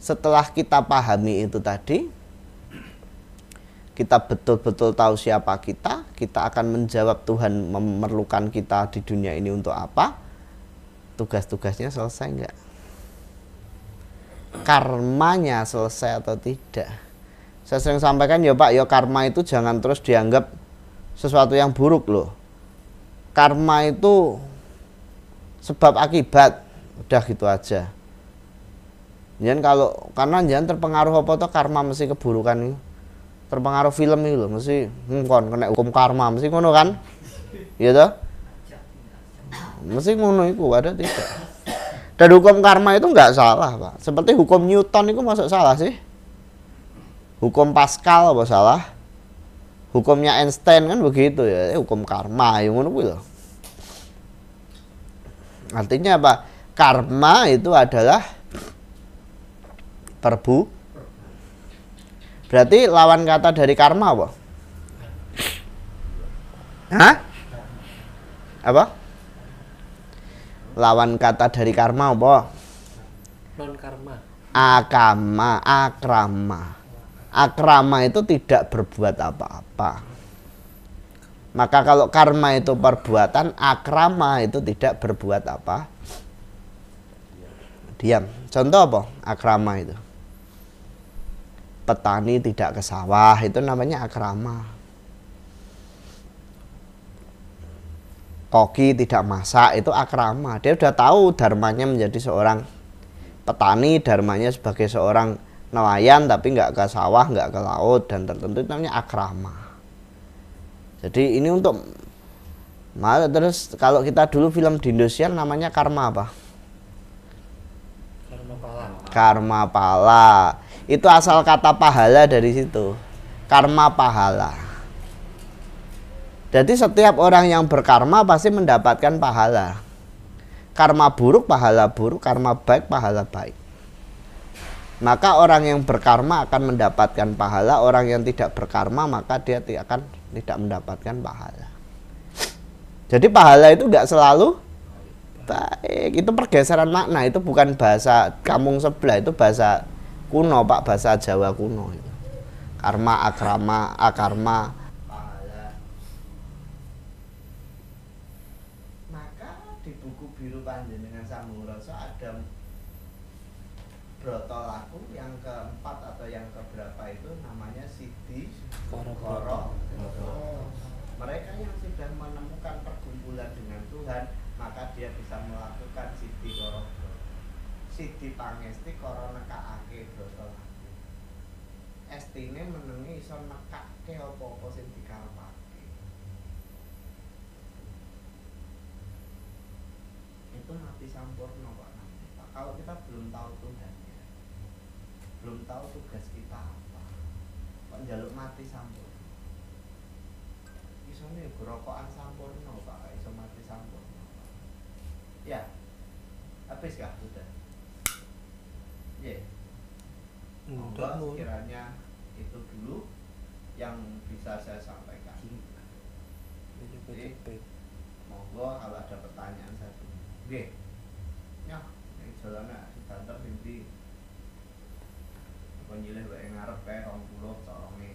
setelah kita pahami itu tadi, kita betul-betul tahu siapa kita akan menjawab Tuhan memerlukan kita di dunia ini untuk apa? Tugas-tugasnya selesai enggak? Karmanya selesai atau tidak? Saya sering sampaikan ya Pak, ya karma itu jangan terus dianggap sesuatu yang buruk loh. Karma itu sebab akibat, udah gitu aja. Jangan kalau karena jangan terpengaruh apa tuh karma mesti keburukan ini. Terpengaruh film itu loh, mesti kon kena hukum karma, mesti ngono kan? Iya toh? Mesti ngono iku ada tidak. Dan hukum karma itu nggak salah Pak. Seperti hukum Newton itu masuk salah sih. Hukum Pascal apa salah? Hukumnya Einstein kan begitu ya, hukum karma yang ngono kuwi lho. Artinya apa? Karma itu adalah berarti lawan kata dari karma apa? Hah? Apa? Lawan kata dari karma apa? Non karma. Akama, akrama. Akrama itu tidak berbuat apa-apa. Maka kalau karma itu perbuatan, akrama itu tidak berbuat apa. Diam. Contoh apa? Akrama itu. Petani tidak ke sawah, itu namanya akrama. Koki tidak masak, itu akrama. Dia sudah tahu dharmanya menjadi seorang petani, dharmanya sebagai seorang nelayan, tapi nggak ke sawah, nggak ke laut, dan tertentu itu namanya akrama. Jadi ini untuk terus kalau kita dulu film di Indonesia namanya karma apa? Karma pala. Karma pala. Itu asal kata pahala dari situ. Karma pahala. Jadi setiap orang yang berkarma pasti mendapatkan pahala. Karma buruk, pahala buruk. Karma baik, pahala baik. Maka orang yang berkarma akan mendapatkan pahala. Orang yang tidak berkarma maka dia akan tidak mendapatkan pahala. Jadi pahala itu nggak selalu baik. Itu pergeseran makna. Itu bukan bahasa kampung sebelah. Itu bahasa kuno Pak. Bahasa Jawa kuno itu. Karma, akrama, akarma, pahala. Maka di buku biru Panjenengan Sambung Rasa ada broto laku yang keempat atau yang keberapa itu namanya Sidi Koro. Mereka yang sudah menemukan pergumulan dengan Tuhan, maka dia bisa melakukan Sidi Koro. Sidi pangesti koro nekakake broto laku. Estine menengi iso nekake apa-apa sing dikarepake. Itu mati sampurna Pak. Kalau kita belum tahu Tuhan, belum tahu tugas kita apa, kok njaluk mati sampurna. Isone rokokan sampurna Pak, iso mati sampurna. Ya. Habis kah sudah? Ya. Enggak, sekiranya itu dulu yang bisa saya sampaikan. Cepet-cepet. Monggo kalau ada pertanyaan satu. Nggih. Nyoh, nek jalane ditanter ndi? Apa nyilih wae ngarep kae 20 colonge.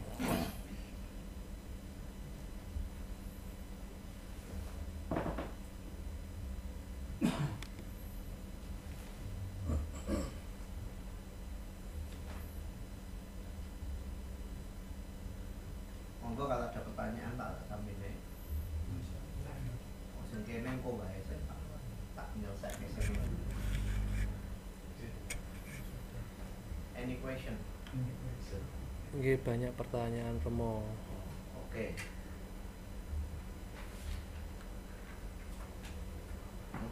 Monggo kalau ada pertanyaan tak sambil sing kene engko wae sing tak nyelesaikan sing. Any question? Nggih, banyak pertanyaan Remo. Oke.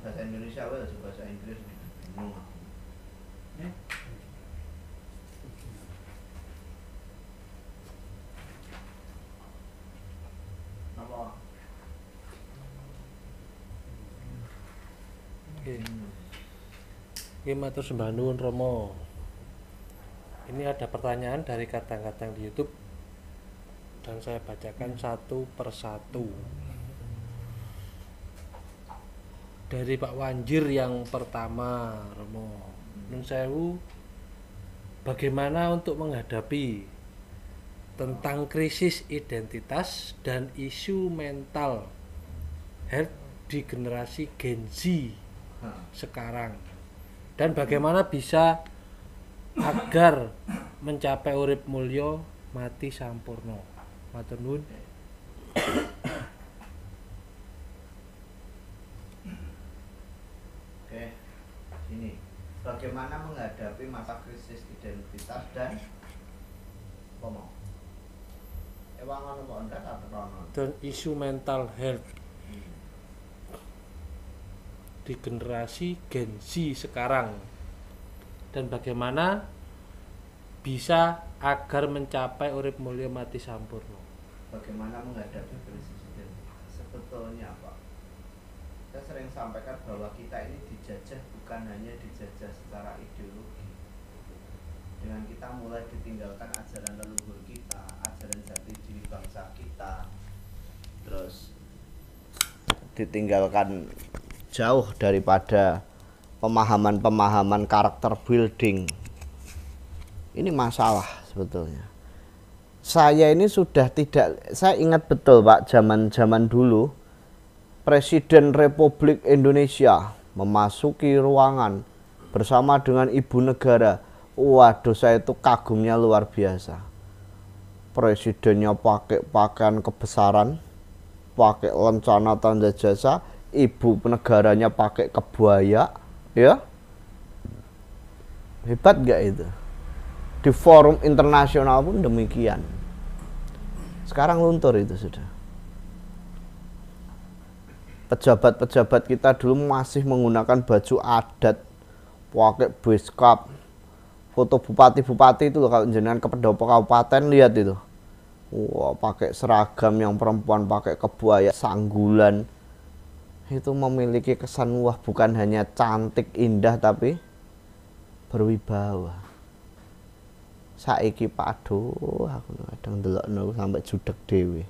Bahasa Indonesia wae atau bahasa Inggris? Bingung aku. Apa? Nggih. Nggih, matur sembah nuwun Remo. Ini ada pertanyaan dari kadang-kadang di YouTube dan saya bacakan satu persatu. Dari Pak Wanjir yang pertama, Remo. Nun sewu, bagaimana untuk menghadapi tentang krisis identitas dan isu mental health di generasi Gen Z sekarang, dan bagaimana bisa agar mencapai urip mulya mati sampurna. Matur nuwun. Oke, sini. Bagaimana menghadapi masa krisis identitas dan ngomong? Ewangan apa ndak atau Dan isu mental health di generasi Gen Z sekarang, dan bagaimana bisa agar mencapai urip mulya mati sampurna. Bagaimana menghadapi krisis identitas? Sebetulnya Pak, kita sering sampaikan bahwa kita ini dijajah, bukan hanya dijajah secara ideologi. Dengan kita mulai ditinggalkan ajaran leluhur kita, ajaran jati diri bangsa kita, terus ditinggalkan jauh daripada pemahaman-pemahaman karakter building. Ini masalah sebetulnya. Saya ini sudah tidak, saya ingat betul Pak, zaman dulu Presiden Republik Indonesia memasuki ruangan bersama dengan Ibu Negara. Waduh, saya itu kagumnya luar biasa. Presidennya pakai pakaian kebesaran, pakai lencana tanda jasa, Ibu negaranya pakai kebaya, ya. Hebat gak itu? Di forum internasional pun demikian. Sekarang luntur itu sudah. Pejabat-pejabat kita dulu masih menggunakan baju adat, pakai beskap. Foto bupati-bupati itu loh, kalau jenengan ke pendopo kabupaten lihat itu. Wah, pakai seragam, yang perempuan pakai kebaya, sanggulan. Itu memiliki kesan, wah, bukan hanya cantik indah tapi berwibawa. Saiki Pak, aduh, aku kadang ndelokno sampai judeg dhewe.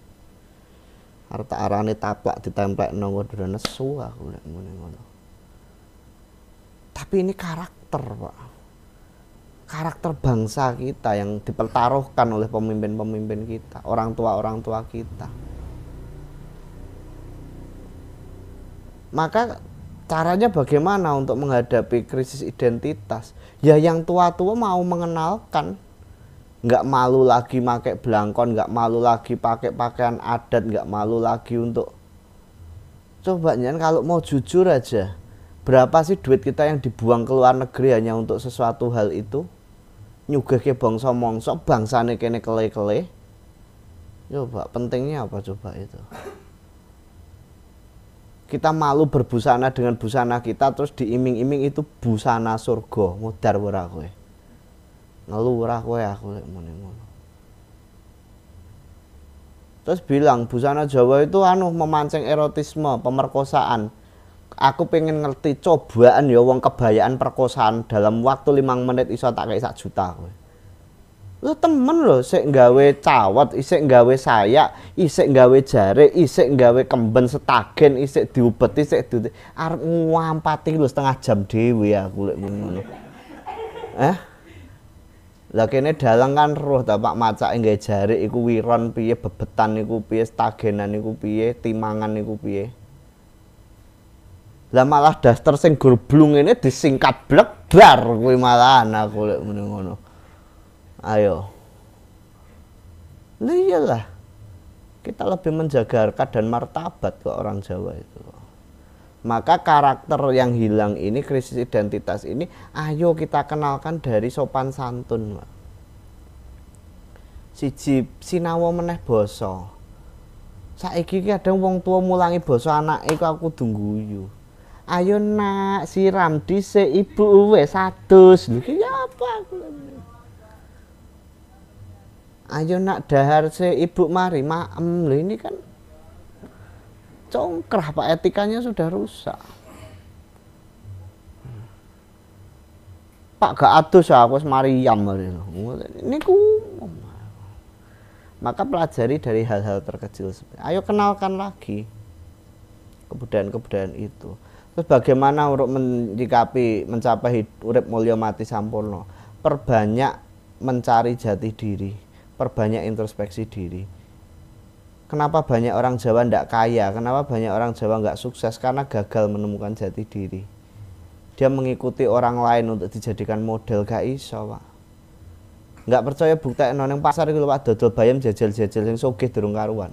Arep tak arane taplak ditemplekno udah nesu aku nek ngono. Tapi ini karakter, Pak. Karakter bangsa kita yang dipertaruhkan oleh pemimpin-pemimpin kita, orang tua kita. Maka caranya bagaimana untuk menghadapi krisis identitas? Ya yang tua-tua mau mengenalkan. Nggak malu lagi pakai belangkon, nggak malu lagi pakai pakaian adat, nggak malu lagi untuk... Coba nyen kalau mau jujur aja, berapa sih duit kita yang dibuang ke luar negeri hanya untuk sesuatu hal itu? Nyugih ke bangsa mongso, bangsane kene kele-kele. Coba pentingnya apa coba itu? Kita malu berbusana dengan busana kita, terus diiming-iming itu busana surga. Mudar ora kowe. Ngelu ora kowe aku lek ngono. Terus bilang busana Jawa itu memancing erotisme, pemerkosaan. Aku pengen ngerti cobaan ya wong kebayaan perkosaan dalam waktu 5 menit iso tak kei 1 juta kowe. Lho temen lho, sik nggawe cawet, isik nggawe sayak, isik nggawe jare, isik nggawe kemben setagen, isik diubeti, isik arep ngampati lho setengah jam dhewe aku lek ngono. Lah kene dalang kan roh ta Pak macake nggawe jare iku wiron piye, bebetan iku piye, stagenan iku piye, timangan iku piye. Lah malah daster sing gurblung ini disingkat blekbar kuwi malahan aku lek ngono. Ayo. Lah iyalah. Kita lebih menjaga harkat dan martabat ke orang Jawa itu. Maka karakter yang hilang ini, krisis identitas ini, ayo kita kenalkan dari sopan santun. Siji sinawa meneh basa. Saiki kadang wong tua mulangi basa anake aku kudu guyu. Ayo nak siram dhisik ibu wis adus. Lho ki apa aku. Ayo nak dahar se ibu mari maem. Lho ini kan congkrah Pak, etikanya sudah rusak. Pak gak adus aku wis Mariam. Ini ku. Maka pelajari dari hal-hal terkecil. Ayo kenalkan lagi kebudayaan-kebudayaan itu. Terus bagaimana untuk mencapai urip mulya mati sampurna? Perbanyak mencari jati diri, perbanyak introspeksi diri. Kenapa banyak orang Jawa ndak kaya? Kenapa banyak orang Jawa nggak sukses? Karena gagal menemukan jati diri. Dia mengikuti orang lain untuk dijadikan model, gak iso, Pak. Nggak percaya buktekno ning pasar iku lho Pak, dodol bayam jajal-jajal sing sugih durung karuan.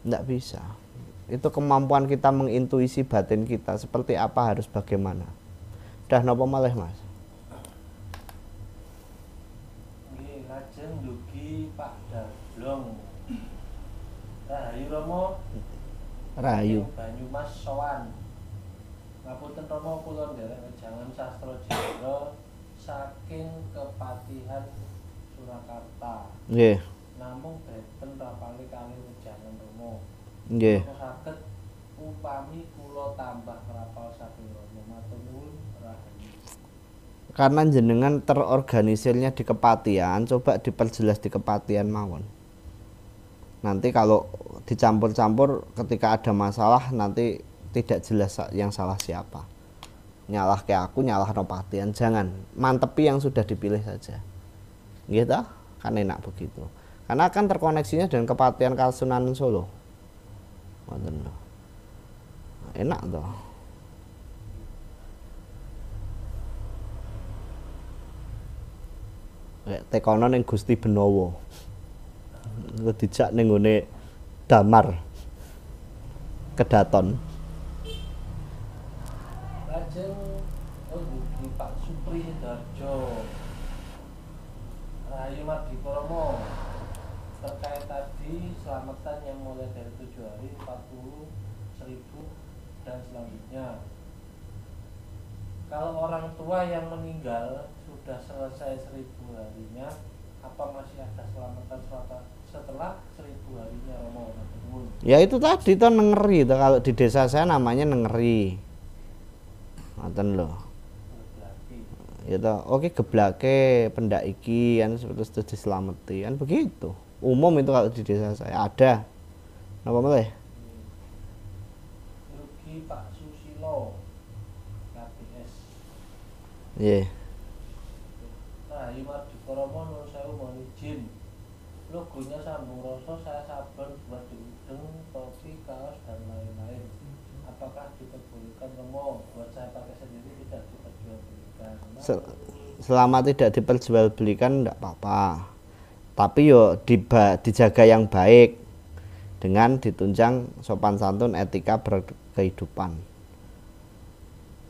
Nggak bisa. Itu kemampuan kita mengintuisi batin kita seperti apa, harus bagaimana. Dah napa malih Mas? Nggih, lajeng ndugi Pak Dablong. Rahayu Rama. Rahayu. Banyumas sowan. Ngapunten Rama kula nderek wejangan sastra Jendra saking Kepatihan Surakarta. Nggih. Namung beten rapale kali wejangan Rama. Nggih. Saged upami kula tambah ngrapal saking Rama. Matur nuwun rahayu. Karena jenengan terorganisirnya di Kepatihan, coba diperjelas di Kepatihan mawon. Nanti kalau dicampur-campur ketika ada masalah nanti tidak jelas yang salah siapa. Nyalah ke aku, nyalah no Patihan. Jangan, mantepi yang sudah dipilih saja. Gitu, kan enak begitu. Karena akan terkoneksinya dengan Kepatihan Kasunanan Solo. Enak toh. Tekono ning Gusti Benowo. Dijak ning nggone Damar. Kedaton. Lajeng ndugi Pak Supri Darjo. Rahayu Mardika Rama. Terkait tadi selamatan yang mulai dari 7 hari, 40, 1000 dan selanjutnya. Kalau orang tua yang meninggal sudah selesai 1000 harinya, apa masih ada selamatan setelah 1000 harinya Romo? Ya itu tadi tuh nengeri tuh, kalau di desa saya namanya nengeri. Ngoten lho. Ya toh, oke geblake pendak iki kan terus dislameti kan begitu. Umum itu kalau di desa saya ada. Napa meleh? Rugi Pak Susilo KPS. Nggih. Rahayu Mardika Rama nuwun sewu mohon izin. Logonya sambung rasa saya sabar buat diudeng, topi, kaos dan lain-lain. Apakah diperbolehkan Romo? Buat saya pakai sendiri, tidak diperjualbelikan. Selama tidak diperjualbelikan enggak apa-apa. Tapi yo dijaga yang baik dengan ditunjang sopan santun, etika berkehidupan.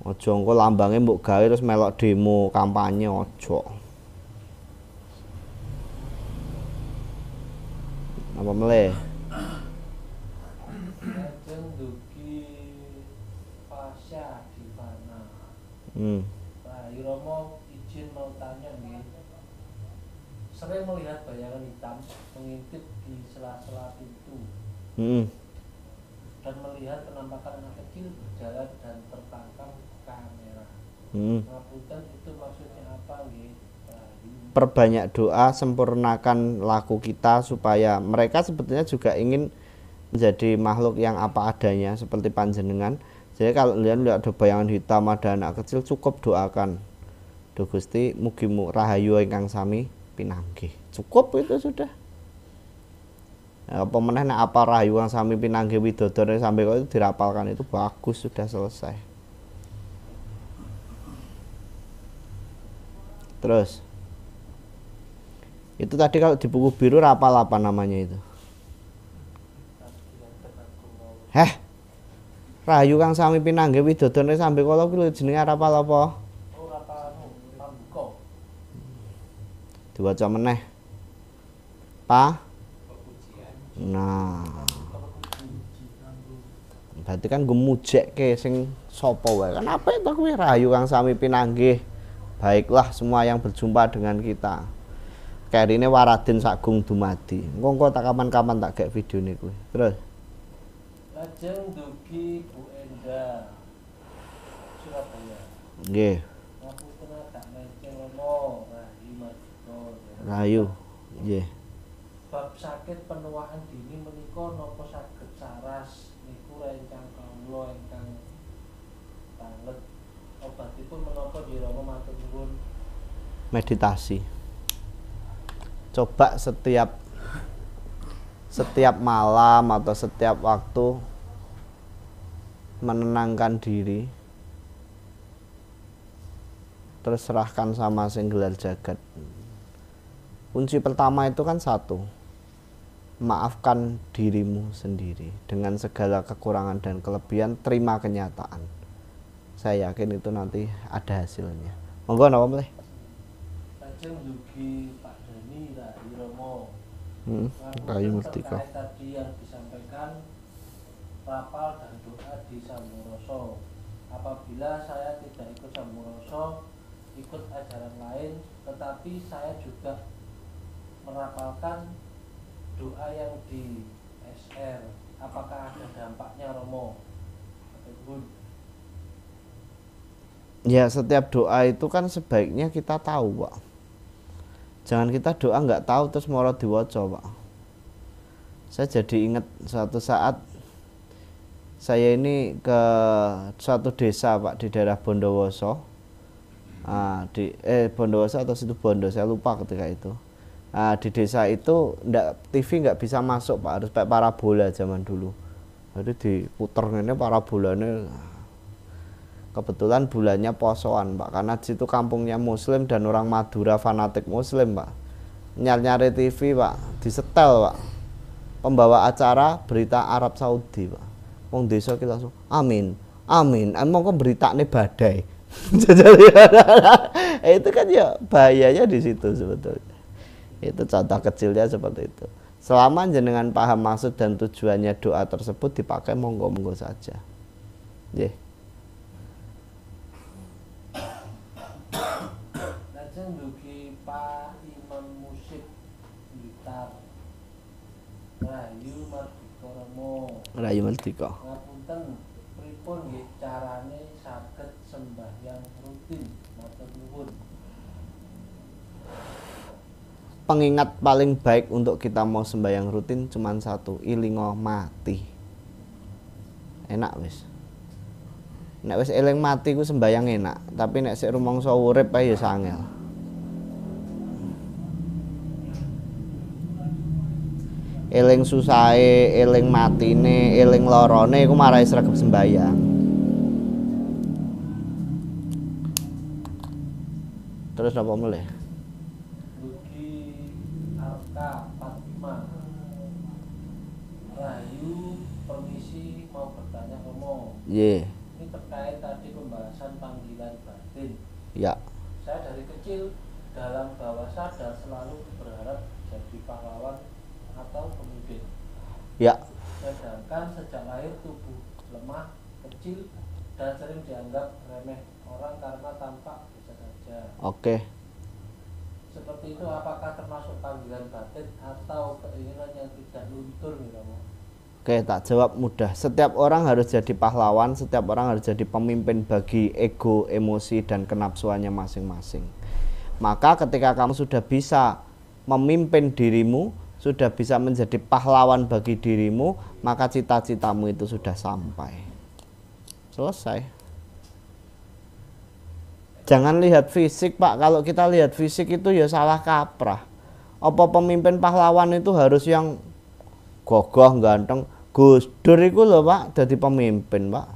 Ojo engko lambange mbok gawe terus melok demo kampanye, ojo. Apa meleh? Lajeng ndugi Fasya Divana. Rahayu Romo, izin mau tanya nih. Sering melihat bayangan hitam mengintip di sela-sela pintu. Dan melihat penampakan anak kecil berjalan dan tertangkap kamera. Ngapunten, itu maksudnya apa nggih? Rahayu. perbanyak doa, sempurnakan laku kita supaya mereka sebetulnya juga ingin menjadi makhluk yang apa adanya seperti panjenengan. Jadi kalau kalian lihat ada bayangan hitam, ada anak kecil, cukup doakan. Duh Gusti, mugi rahayu ingkang sami pinanggih. Cukup itu sudah. Apa meneh nek apa rahayu ingkang sami pinanggih widodone sampai kok itu dirapalkan itu bagus, sudah selesai. Terus itu tadi kalau di buku biru rapal apa namanya itu? Rahayu kang sami pinanggih widodone sampe kala kuwi jenenge rapal apa? Oh, rapal pambuka. Diwaca meneh. Nah. Berarti kan gemujekke sing sapa wae. Kan apik to kuwi rahayu kang sami pinanggih. Baiklah semua yang berjumpa dengan kita. Kerine Waradin Sagung Dumadi. Engko tak kapan-kapan tak gek videone kuwi. Terus Lajeng dugi Bu Enda Surabaya. nggih. Ngapunten agak menceng Romo Rahayu Mardika. Rahayu. Nggih. Bab sakit penuaan dini menika napa saged saras niku rencang kawula ingkang banget. Obatipun menapa nggih Romo matur nuwun. Meditasi. Coba setiap malam atau setiap waktu menenangkan diri, terus serahkan sama sing gelar jagat. Kunci pertama itu kan satu, maafkan dirimu sendiri dengan segala kekurangan dan kelebihan, terima kenyataan. Saya yakin itu nanti ada hasilnya. Monggo napa mleh? Lajeng dugi Pak Dani Rahayu Romo. Rahayu Mardika. Tadi yang disampaikan rapal dan doa di Samoroso. Apabila saya tidak ikut Samoroso, ikut ajaran lain, tetapi saya juga merapalkan doa yang di SR. Apakah ada dampaknya Romo? Ya, setiap doa itu kan sebaiknya kita tahu, Pak. Jangan kita doa nggak tahu terus moro diwaca, Pak. Saya jadi ingat suatu saat saya ini ke suatu desa, Pak, di daerah Bondowoso. Bondowoso atau Situbondo, saya lupa ketika itu. Di desa itu TV nggak bisa masuk, Pak, harus pakai parabola zaman dulu. Jadi diputer ini parabolanya. Kebetulan bulannya posoan, Pak, karena di situ kampungnya Muslim dan orang Madura fanatik Muslim, Pak. Nyari TV, Pak, disetel, Pak. Pembawa acara berita Arab Saudi, Pak. Wong desa ki langsung amin, amin. Mongko beritane badai. Itu kan ya bahayanya di situ sebetulnya. Itu contoh kecilnya seperti itu. Selama jenengan paham maksud dan tujuannya doa tersebut dipakai, monggo-monggo saja. Nggih. Lajeng dugi Pak Imam Musik Blitar. Rahayu Mardika Romo. Rahayu Mardika. Ngapunten, pripun nggih carane saged sembahyang rutin? Matur nuwun. Pengingat paling baik untuk kita mau sembahyang rutin cuman satu, ilingo mati. Enak wis. Nek wis eling mati ku sembahyang enak, tapi nek sik rumangsa urip ae ya sangel. Eling susahe, eling matine, eling lorone iku marai sregep sembahyang. Terus apa mulai? Dugi Arka Fatima. Rahayu, permisi mau bertanya Romo. Ye. Ini terkait tadi pembahasan panggilan batin. Ya. Saya dari kecil dalam bawah sadar selalu berharap jadi pahlawan atau pemimpin. Ya. Sedangkan sejak lahir tubuh lemah, kecil, dan sering dianggap remeh orang karena tampak biasa saja. Oke. Seperti itu apakah termasuk panggilan batin atau keinginan yang tidak luntur nih Romo? Oke, tak jawab mudah. Setiap orang harus jadi pahlawan, setiap orang harus jadi pemimpin bagi ego, emosi, dan kenapsuannya masing-masing. Maka ketika kamu sudah bisa memimpin dirimu, sudah bisa menjadi pahlawan bagi dirimu, maka cita-citamu itu sudah sampai. Selesai. Jangan lihat fisik, Pak. Kalau kita lihat fisik itu ya salah kaprah. Apa pemimpin pahlawan itu harus yang gagah, ganteng? Gus Dur itu loh, Pak, jadi pemimpin, Pak.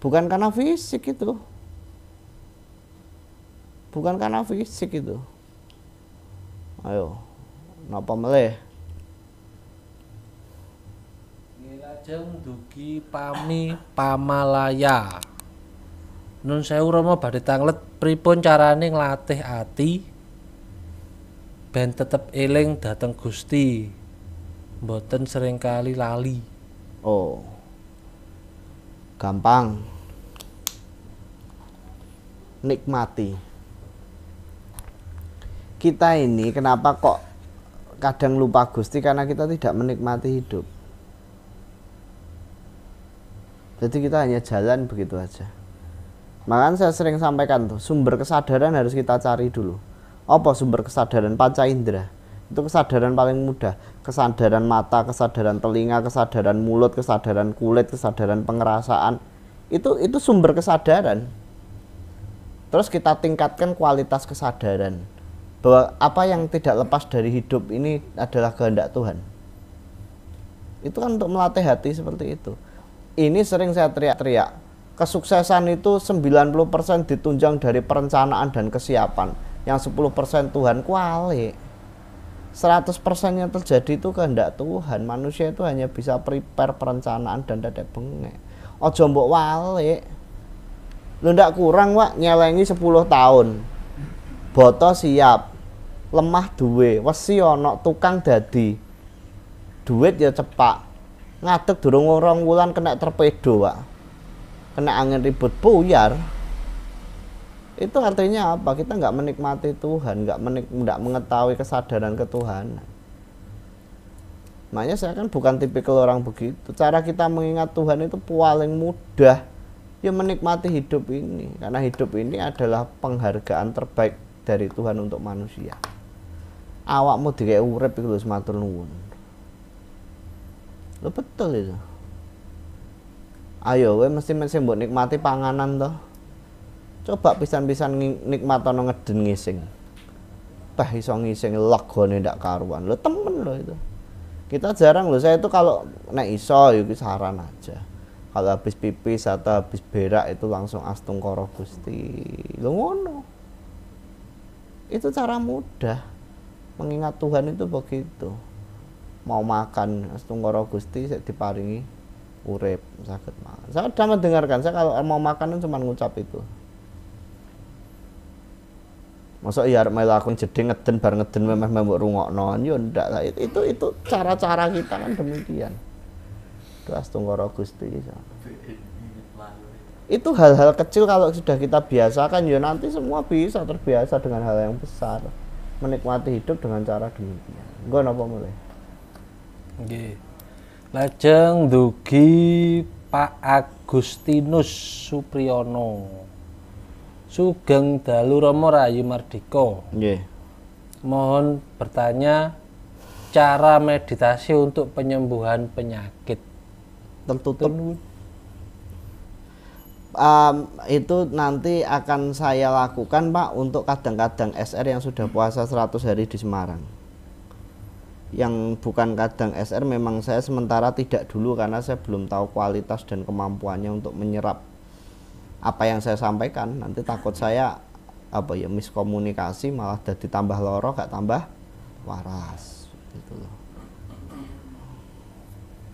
Bukan karena fisik itu. Bukan karena fisik itu. Ayo, napa meleh? Lajeng dugi pami pamalaya. Nun sewu Rama badhe tanglet pripun carane nglatih ati ben tetep eling dhateng Gusti. Mboten seringkali lali. Oh. Gampang. Nikmati. Kita ini kenapa kok kadang lupa Gusti, karena kita tidak menikmati hidup. Jadi kita hanya jalan begitu aja. Makanya saya sering sampaikan tuh, sumber kesadaran harus kita cari dulu. Apa sumber kesadaran? Panca indera. Itu kesadaran paling mudah. Kesadaran mata, kesadaran telinga, kesadaran mulut, kesadaran kulit, kesadaran pengerasaan. Itu sumber kesadaran. Terus kita tingkatkan kualitas kesadaran. Bahwa apa yang tidak lepas dari hidup ini adalah kehendak Tuhan. Itu kan untuk melatih hati seperti itu. Ini sering saya teriak-teriak. Kesuksesan itu 90% ditunjang dari perencanaan dan kesiapan. Yang 10% Tuhan kuali. 100% yang terjadi itu kehendak Tuhan. Manusia itu hanya bisa prepare perencanaan dan dadek bengek. Ojo mbok wale. Lu ndak kurang, Wak, nyelengi 10 tahun. Boto siap, lemah duwe, wesi ana, tukang dadi. Duit ya cepak. Ngadeg durung 2 wulan kena torpedo, Pak. Kena angin ribut buyar. Itu artinya apa? Kita nggak menikmati Tuhan, nggak mengetahui kesadaran ketuhanan. Makanya saya kan bukan tipikal orang begitu. Cara kita mengingat Tuhan itu paling mudah, ya menikmati hidup ini. Karena hidup ini adalah penghargaan terbaik dari Tuhan untuk manusia. Awakmu dikek urip iku lho matur nuwun. Lho betul itu. Ayo we mesti mbok nikmati panganan toh. Coba pisan-pisan nikmatono ngeden ngising. Bah iso ngising legone ndak karuan. Lho temen lho itu. Kita jarang lho, saya itu kalau nek iso ya saran aja. Kalau habis pipis atau habis berak itu langsung astungkara Gusti. Lho ngono. Itu cara mudah mengingat Tuhan itu begitu. Mau makan astungkara Gusti sik diparingi urip saged mangan. Saya sudah mendengarkan, saya kalau mau makan cuma ngucap itu. Masa iya arep melu akun jeding ngeden bar ngeden memeh mbok rungokno yo ndak lah. Itu cara-cara kita kan demikian. Itu astungkara Gusti. Itu hal-hal kecil kalau sudah kita biasakan ya nanti semua bisa terbiasa dengan hal yang besar. Menikmati hidup dengan cara demikian. Engko napa mulai? Nggih. Lajeng dugi Pak Agustinus Supriyono. Sugeng dalu Rama Rahayu Mardika. Nggih. Mohon bertanya cara meditasi untuk penyembuhan penyakit. Tertutup. Itu nanti akan saya lakukan, Pak, untuk kadang-kadang SR yang sudah puasa 100 hari di Semarang. Yang bukan kadang SR memang saya sementara tidak dulu karena saya belum tahu kualitas dan kemampuannya untuk menyerap apa yang saya sampaikan. Nanti takut saya miskomunikasi malah jadi tambah loro gak tambah waras gitu loh.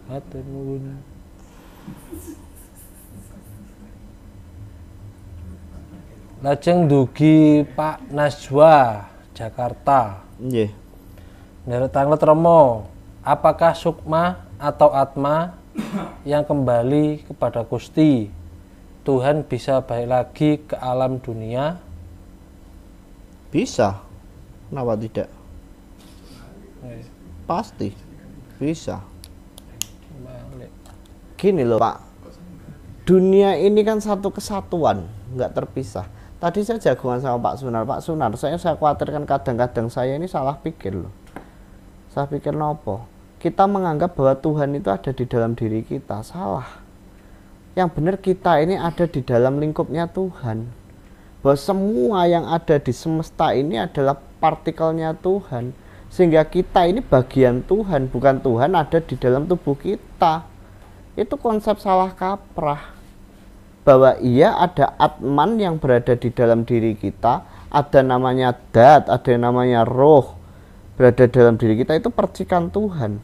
Matur nuwun. Lajeng dugi Pak Najwa Jakarta. Nggih. Nderek tanglet Rama, apakah sukma atau atma yang kembali kepada Gusti Tuhan bisa balik lagi ke alam dunia? Bisa. Kenapa tidak? Pasti bisa. Gini loh, Pak. Dunia ini kan satu kesatuan, nggak terpisah. Tadi saya jagoan sama Pak Sunar. Pak Sunar, saya khawatirkan kadang-kadang saya ini salah pikir loh. Salah pikir nopo. Kita menganggap bahwa Tuhan itu ada di dalam diri kita. Salah. Yang benar kita ini ada di dalam lingkupnya Tuhan. Bahwa semua yang ada di semesta ini adalah partikelnya Tuhan. Sehingga kita ini bagian Tuhan, bukan Tuhan ada di dalam tubuh kita. Itu konsep salah kaprah. Bahwa iya ada Atman yang berada di dalam diri kita, ada namanya Dat, ada yang namanya roh berada dalam diri kita, itu percikan Tuhan.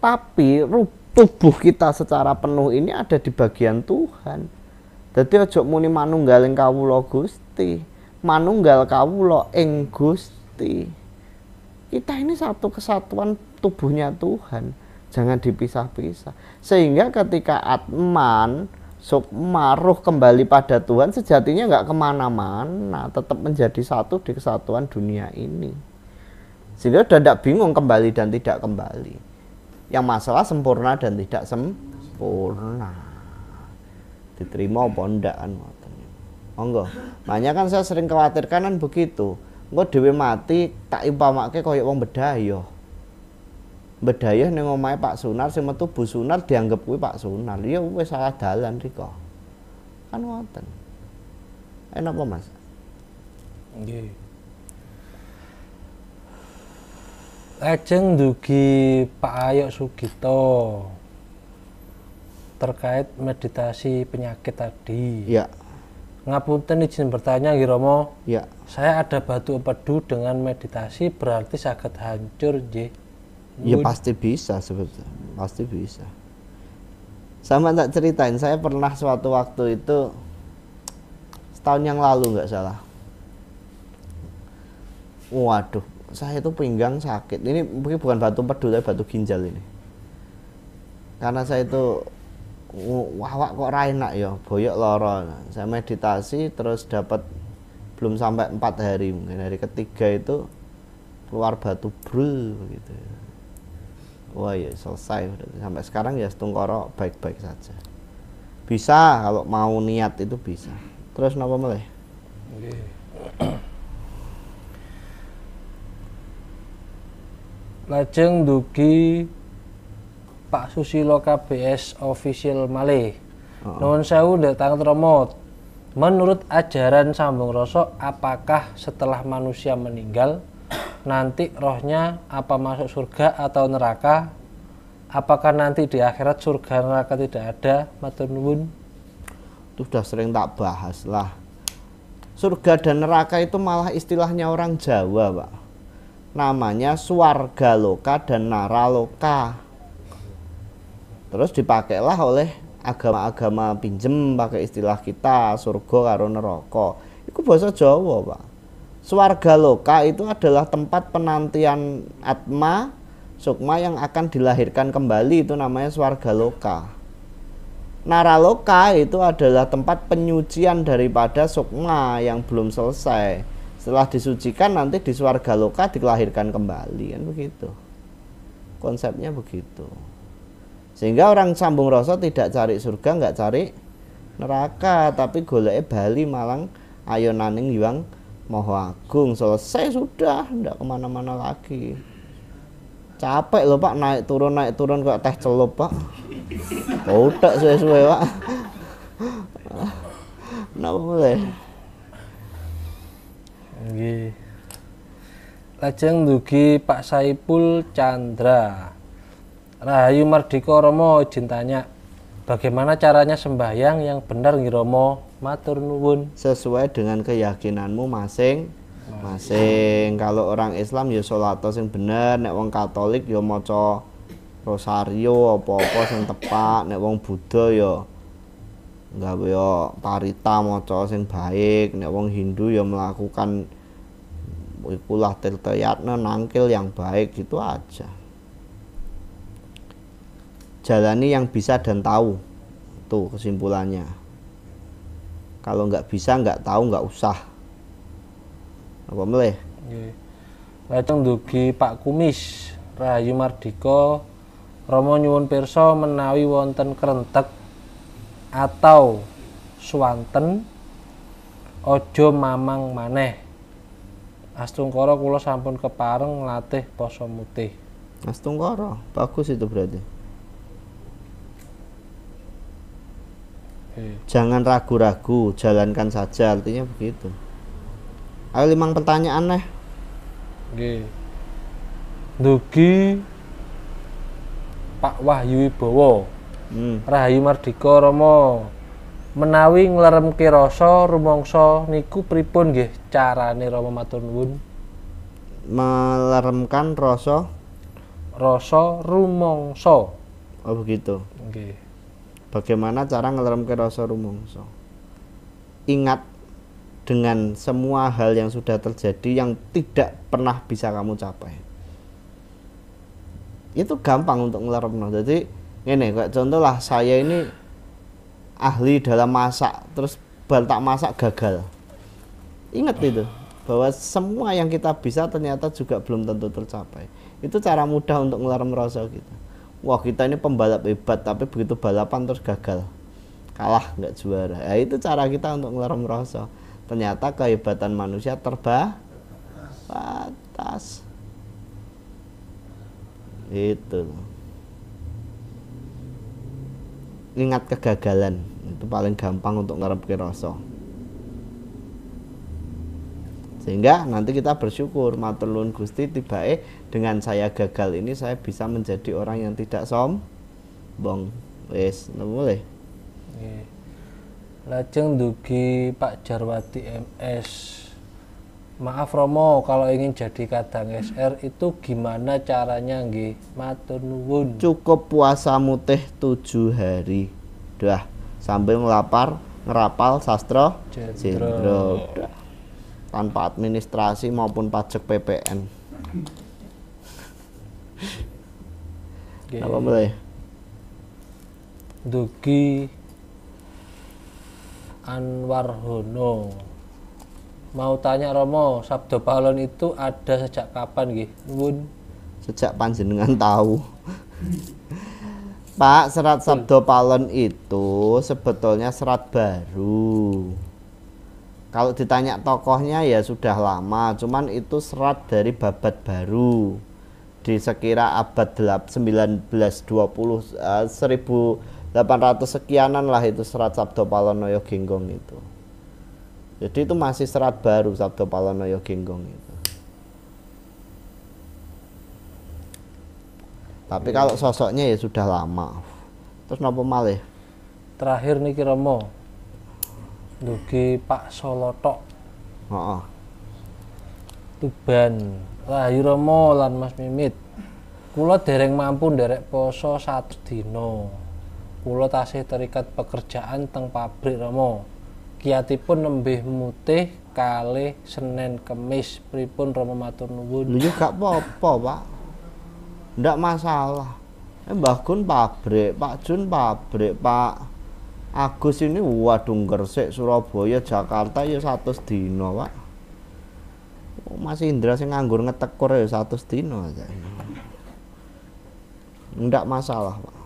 Tapi tubuh kita secara penuh ini ada di bagian Tuhan. Jadi ojo muni manunggaling kawula Gusti, manunggal kawula ing Gusti. Kita ini satu kesatuan tubuhnya Tuhan, jangan dipisah-pisah. Sehingga ketika Atman Sukma roh kembali pada Tuhan, sejatinya nggak kemana-mana, tetap menjadi satu di kesatuan dunia ini. Sehingga udah tidak bingung kembali dan tidak kembali. Yang masalah sempurna dan tidak sempurna. Diterima apa enggak kan? Monggo. Makanya kan saya sering khawatirkan kan begitu. Engko dhewe mati tak impamake koyo wong bedaya. Bedaya ning omahe Pak Sunar, sing metu Bu Sunar dianggap kuwi Pak Sunar. Ya wis salah dalan riko. Kan ngoten. Enak apa Mas? Nggih. Lajeng dugi Pak Ayok Sugito terkait meditasi penyakit tadi. Ya. Ngapunten izin bertanya nggih Romo. Ya. Saya ada batu empedu dengan meditasi berarti saged hancur nggih. Ya pasti bisa sebetulnya, pasti bisa. Sama tak ceritain, saya pernah suatu waktu itu setahun yang lalu nggak salah. Waduh, saya itu pinggang sakit. Ini mungkin bukan batu empedu tapi batu ginjal ini. Karena saya itu wawak kok ra enak ya, boyok loro. Saya meditasi terus dapat belum sampai 4 hari, mungkin hari ketiga itu keluar batu brul begitu. Wah ya selesai, sampai sekarang ya setungkoro baik-baik saja. Bisa kalau mau niat itu bisa. Terus napa meleh? Lajeng dugi Pak Susilo KBS official malih. Nuwun sewu Datang Romo. Menurut ajaran Sambung Rasa, apakah setelah manusia meninggal nanti rohnya apa masuk surga atau neraka? Apakah nanti di akhirat surga neraka tidak ada? Matur nuwun. Itu sudah sering tak bahas lah. Surga dan neraka itu malah istilahnya orang Jawa, Pak. Namanya swarga loka dan naraloka. Terus dipakailah oleh agama-agama pinjem pakai istilah kita surga karo neraka. Itu bahasa Jawa, Pak. Swarga loka itu adalah tempat penantian Atma Sukma yang akan dilahirkan kembali, itu namanya swarga loka. Naraloka itu adalah tempat penyucian daripada Sukma yang belum selesai. Setelah disucikan nanti di swarga loka dilahirkan kembali, kan begitu. Konsepnya begitu. Sehingga orang Sambung Rasa tidak cari surga, nggak cari neraka, tapi goleke bali malang ayonaning Hyang Maha Agung. Selesai sudah, tidak kemana-mana lagi. Capek loh Pak, naik turun kok teh celup Pak. Udah suwe-suwe Pak. Napa boleh? Nggih. Lajeng dugi Pak Saipul Chandra. Rahayu Mardika Romo izin tanya, bagaimana caranya sembahyang yang benar nggih Romo? Matur nuwun. Sesuai dengan keyakinanmu masing-masing. Kalau orang Islam ya salat sing bener, nek wong Katolik ya maca rosario apa-apa sing tepat, nek wong Buddha ya nggawe ya parita maca sing baik, nek wong Hindu ya melakukan ikulah tirtayatna nangkil yang baik, gitu aja. Jalani yang bisa dan tahu, tuh kesimpulannya. Kalau nggak bisa, nggak tahu, nggak usah. Apa meleh? Lajeng dugi Pak Kumis. Rahayu Mardika Romo nyuwun pirsa menawi wonten krentek atau swanten Aja mamang maneh. Astungkara kula sampun kepareng nglatih pasa mutih. Astungkara, bagus itu berarti. Jangan ragu-ragu, jalankan saja, artinya begitu. Ayo 5 pertanyaan nih. Nggih. Dugi Pak Wahyu Wibowo. Rahayu Mardika Rama. Menawi ngleremke rasa rumangsa niku pripun nggih carane Rama matur nuwun? Meleremkan rasa rumangsa. oh begitu. Nggih. Bagaimana cara ngeleremke rasa rumangsa? Ingat dengan semua hal yang sudah terjadi yang tidak pernah bisa kamu capai. Itu gampang untuk ngeleremno. Jadi ngene, kayak contoh lah, saya ini ahli dalam masak, terus bal tak masak gagal. Ingat itu, bahwa semua yang kita bisa ternyata juga belum tentu tercapai. Itu cara mudah untuk ngelerem rasa kita. Wah, kita ini pembalap hebat, tapi begitu balapan terus gagal, kalah, nggak juara. Ya, itu cara kita untuk ngelerem rasa. Ternyata kehebatan manusia terbatas. Itu. Ingat kegagalan, itu paling gampang untuk ngeremke rasa. Sehingga nanti kita bersyukur, matur nuwun Gusti, tibae dengan saya gagal ini saya bisa menjadi orang yang tidak sombong. Wis, mulai. Nggih. Lajeng dugi Pak Jarwati MS. Maaf Romo, kalau ingin jadi kadang SR itu gimana caranya nggih? Matur nuwun. Cukup puasa mutih 7 hari. Dah, sambil ngerapal sastra jendro. Tanpa administrasi maupun pajak PPN. Apa boleh? Dugi Anwar Hono. Mau tanya Romo, Sabda Palon itu ada sejak kapan nggih? Nuwun. Sejak panjenengan tahu. Pak, serat Sabda Palon itu sebetulnya serat baru. Kalau ditanya tokohnya ya sudah lama, cuman itu serat dari Babad Baru di sekira abad 1920, 1800 sekianan lah itu serat Sabda Palonoyo Genggong itu. Jadi itu masih serat baru Sabda Palonoyo Genggong itu. Tapi kalau sosoknya ya sudah lama. Terus napa malih? Terakhir niki Romo. Dugi Pak Solotok. Heeh. Tuban. Rahayu Romo lan Mas Mimit. Kula dereng mampu nderek poso 1 dina. Kula tasih terikat pekerjaan teng pabrik Romo. Kiyatipun nembih mutih kalih Senin Kemis. Pripun Romo matur nuwun? Lho yo gak apa-apa, Pak. Ndak masalah. Mbah Gun pabrik, Pak Jun pabrik, Pak Agus ini waduh Gresik, Surabaya, Jakarta ya 100 dina, Pak. Mas Indra sing nganggur ngetekur ya 100 dina aja. Ndak masalah, Pak.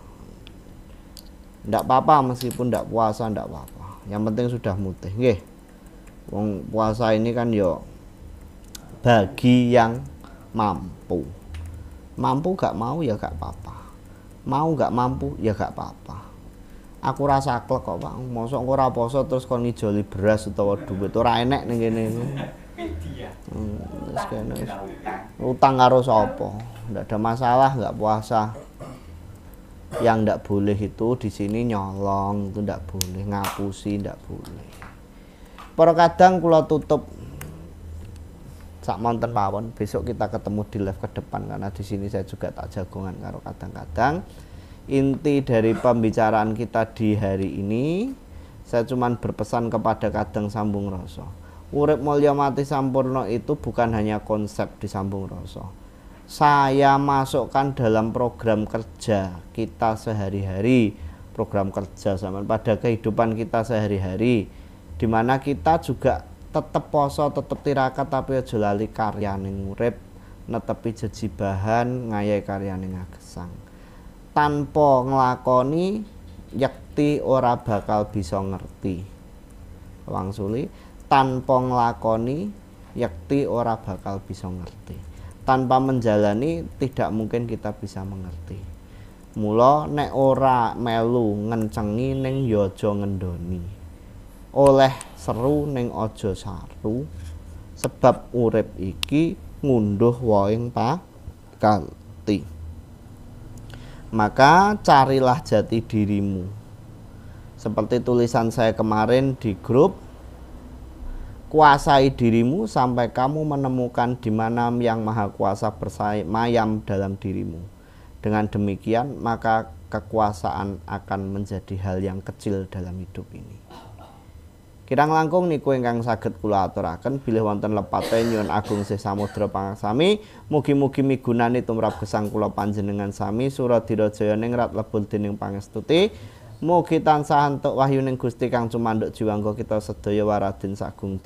Ndak apa-apa meskipun ndak puasa, ndak apa-apa. Yang penting sudah mutih, nggih. Wong puasa ini kan yo bagi yang mampu. Mampu gak mau ya gak apa-apa. Mau gak mampu ya gak apa-apa. Aku rasa klek kok, Pak. Mosok ora poso terus kon ngijoli beras utawa duit ora enek ning kene. Wis kene. Utang karo sapa? Ndak ada masalah nggak puasa. Yang ndak boleh itu di sini nyolong, itu ndak boleh, ngapusi ndak boleh. Para kadang kula tutup sak monten mawon, besok kita ketemu di live ke depan karena di sini saya juga tak jagongan karo kadang-kadang. Inti dari pembicaraan kita di hari ini, saya cuman berpesan kepada Kadang Sambung Rasa. Urip mulya mati sampurna itu bukan hanya konsep di Sambung Rasa. Saya masukkan dalam program kerja kita sehari-hari, program kerja zaman pada kehidupan kita sehari-hari, di mana kita juga tetap poso, tetap tirakat tapi aja lali karyaning urip, netepi jejibahan ngayahi karyaning ngagesang. Tanpa nglakoni yakti ora bakal bisa ngerti. Wangsuli tanpa nglakoni yakti ora bakal bisa ngerti. Tanpa menjalani tidak mungkin kita bisa mengerti. Mula nek ora melu ngencengi ning ya aja ngendoni. Oleh seru ning aja saru. Sebab urip iki ngunduh waing pakanti. Maka carilah jati dirimu. Seperti tulisan saya kemarin di grup, kuasai dirimu sampai kamu menemukan di mana Yang Maha Kuasa bersemayam dalam dirimu. Dengan demikian, maka kekuasaan akan menjadi hal yang kecil dalam hidup ini. Kirang langkung niku ingkang saged kula aturaken bilih wonten lepate nyuwun agung sih samudra pangaksami, mugi-mugi migunani tumrap gesang kula panjenengan sami Suradira Jaya ningrat lebur dening pangestuti. Mugi tansah entuk wahyuning Gusti kang cumandhuk jiwangga kita sedaya waradin sagung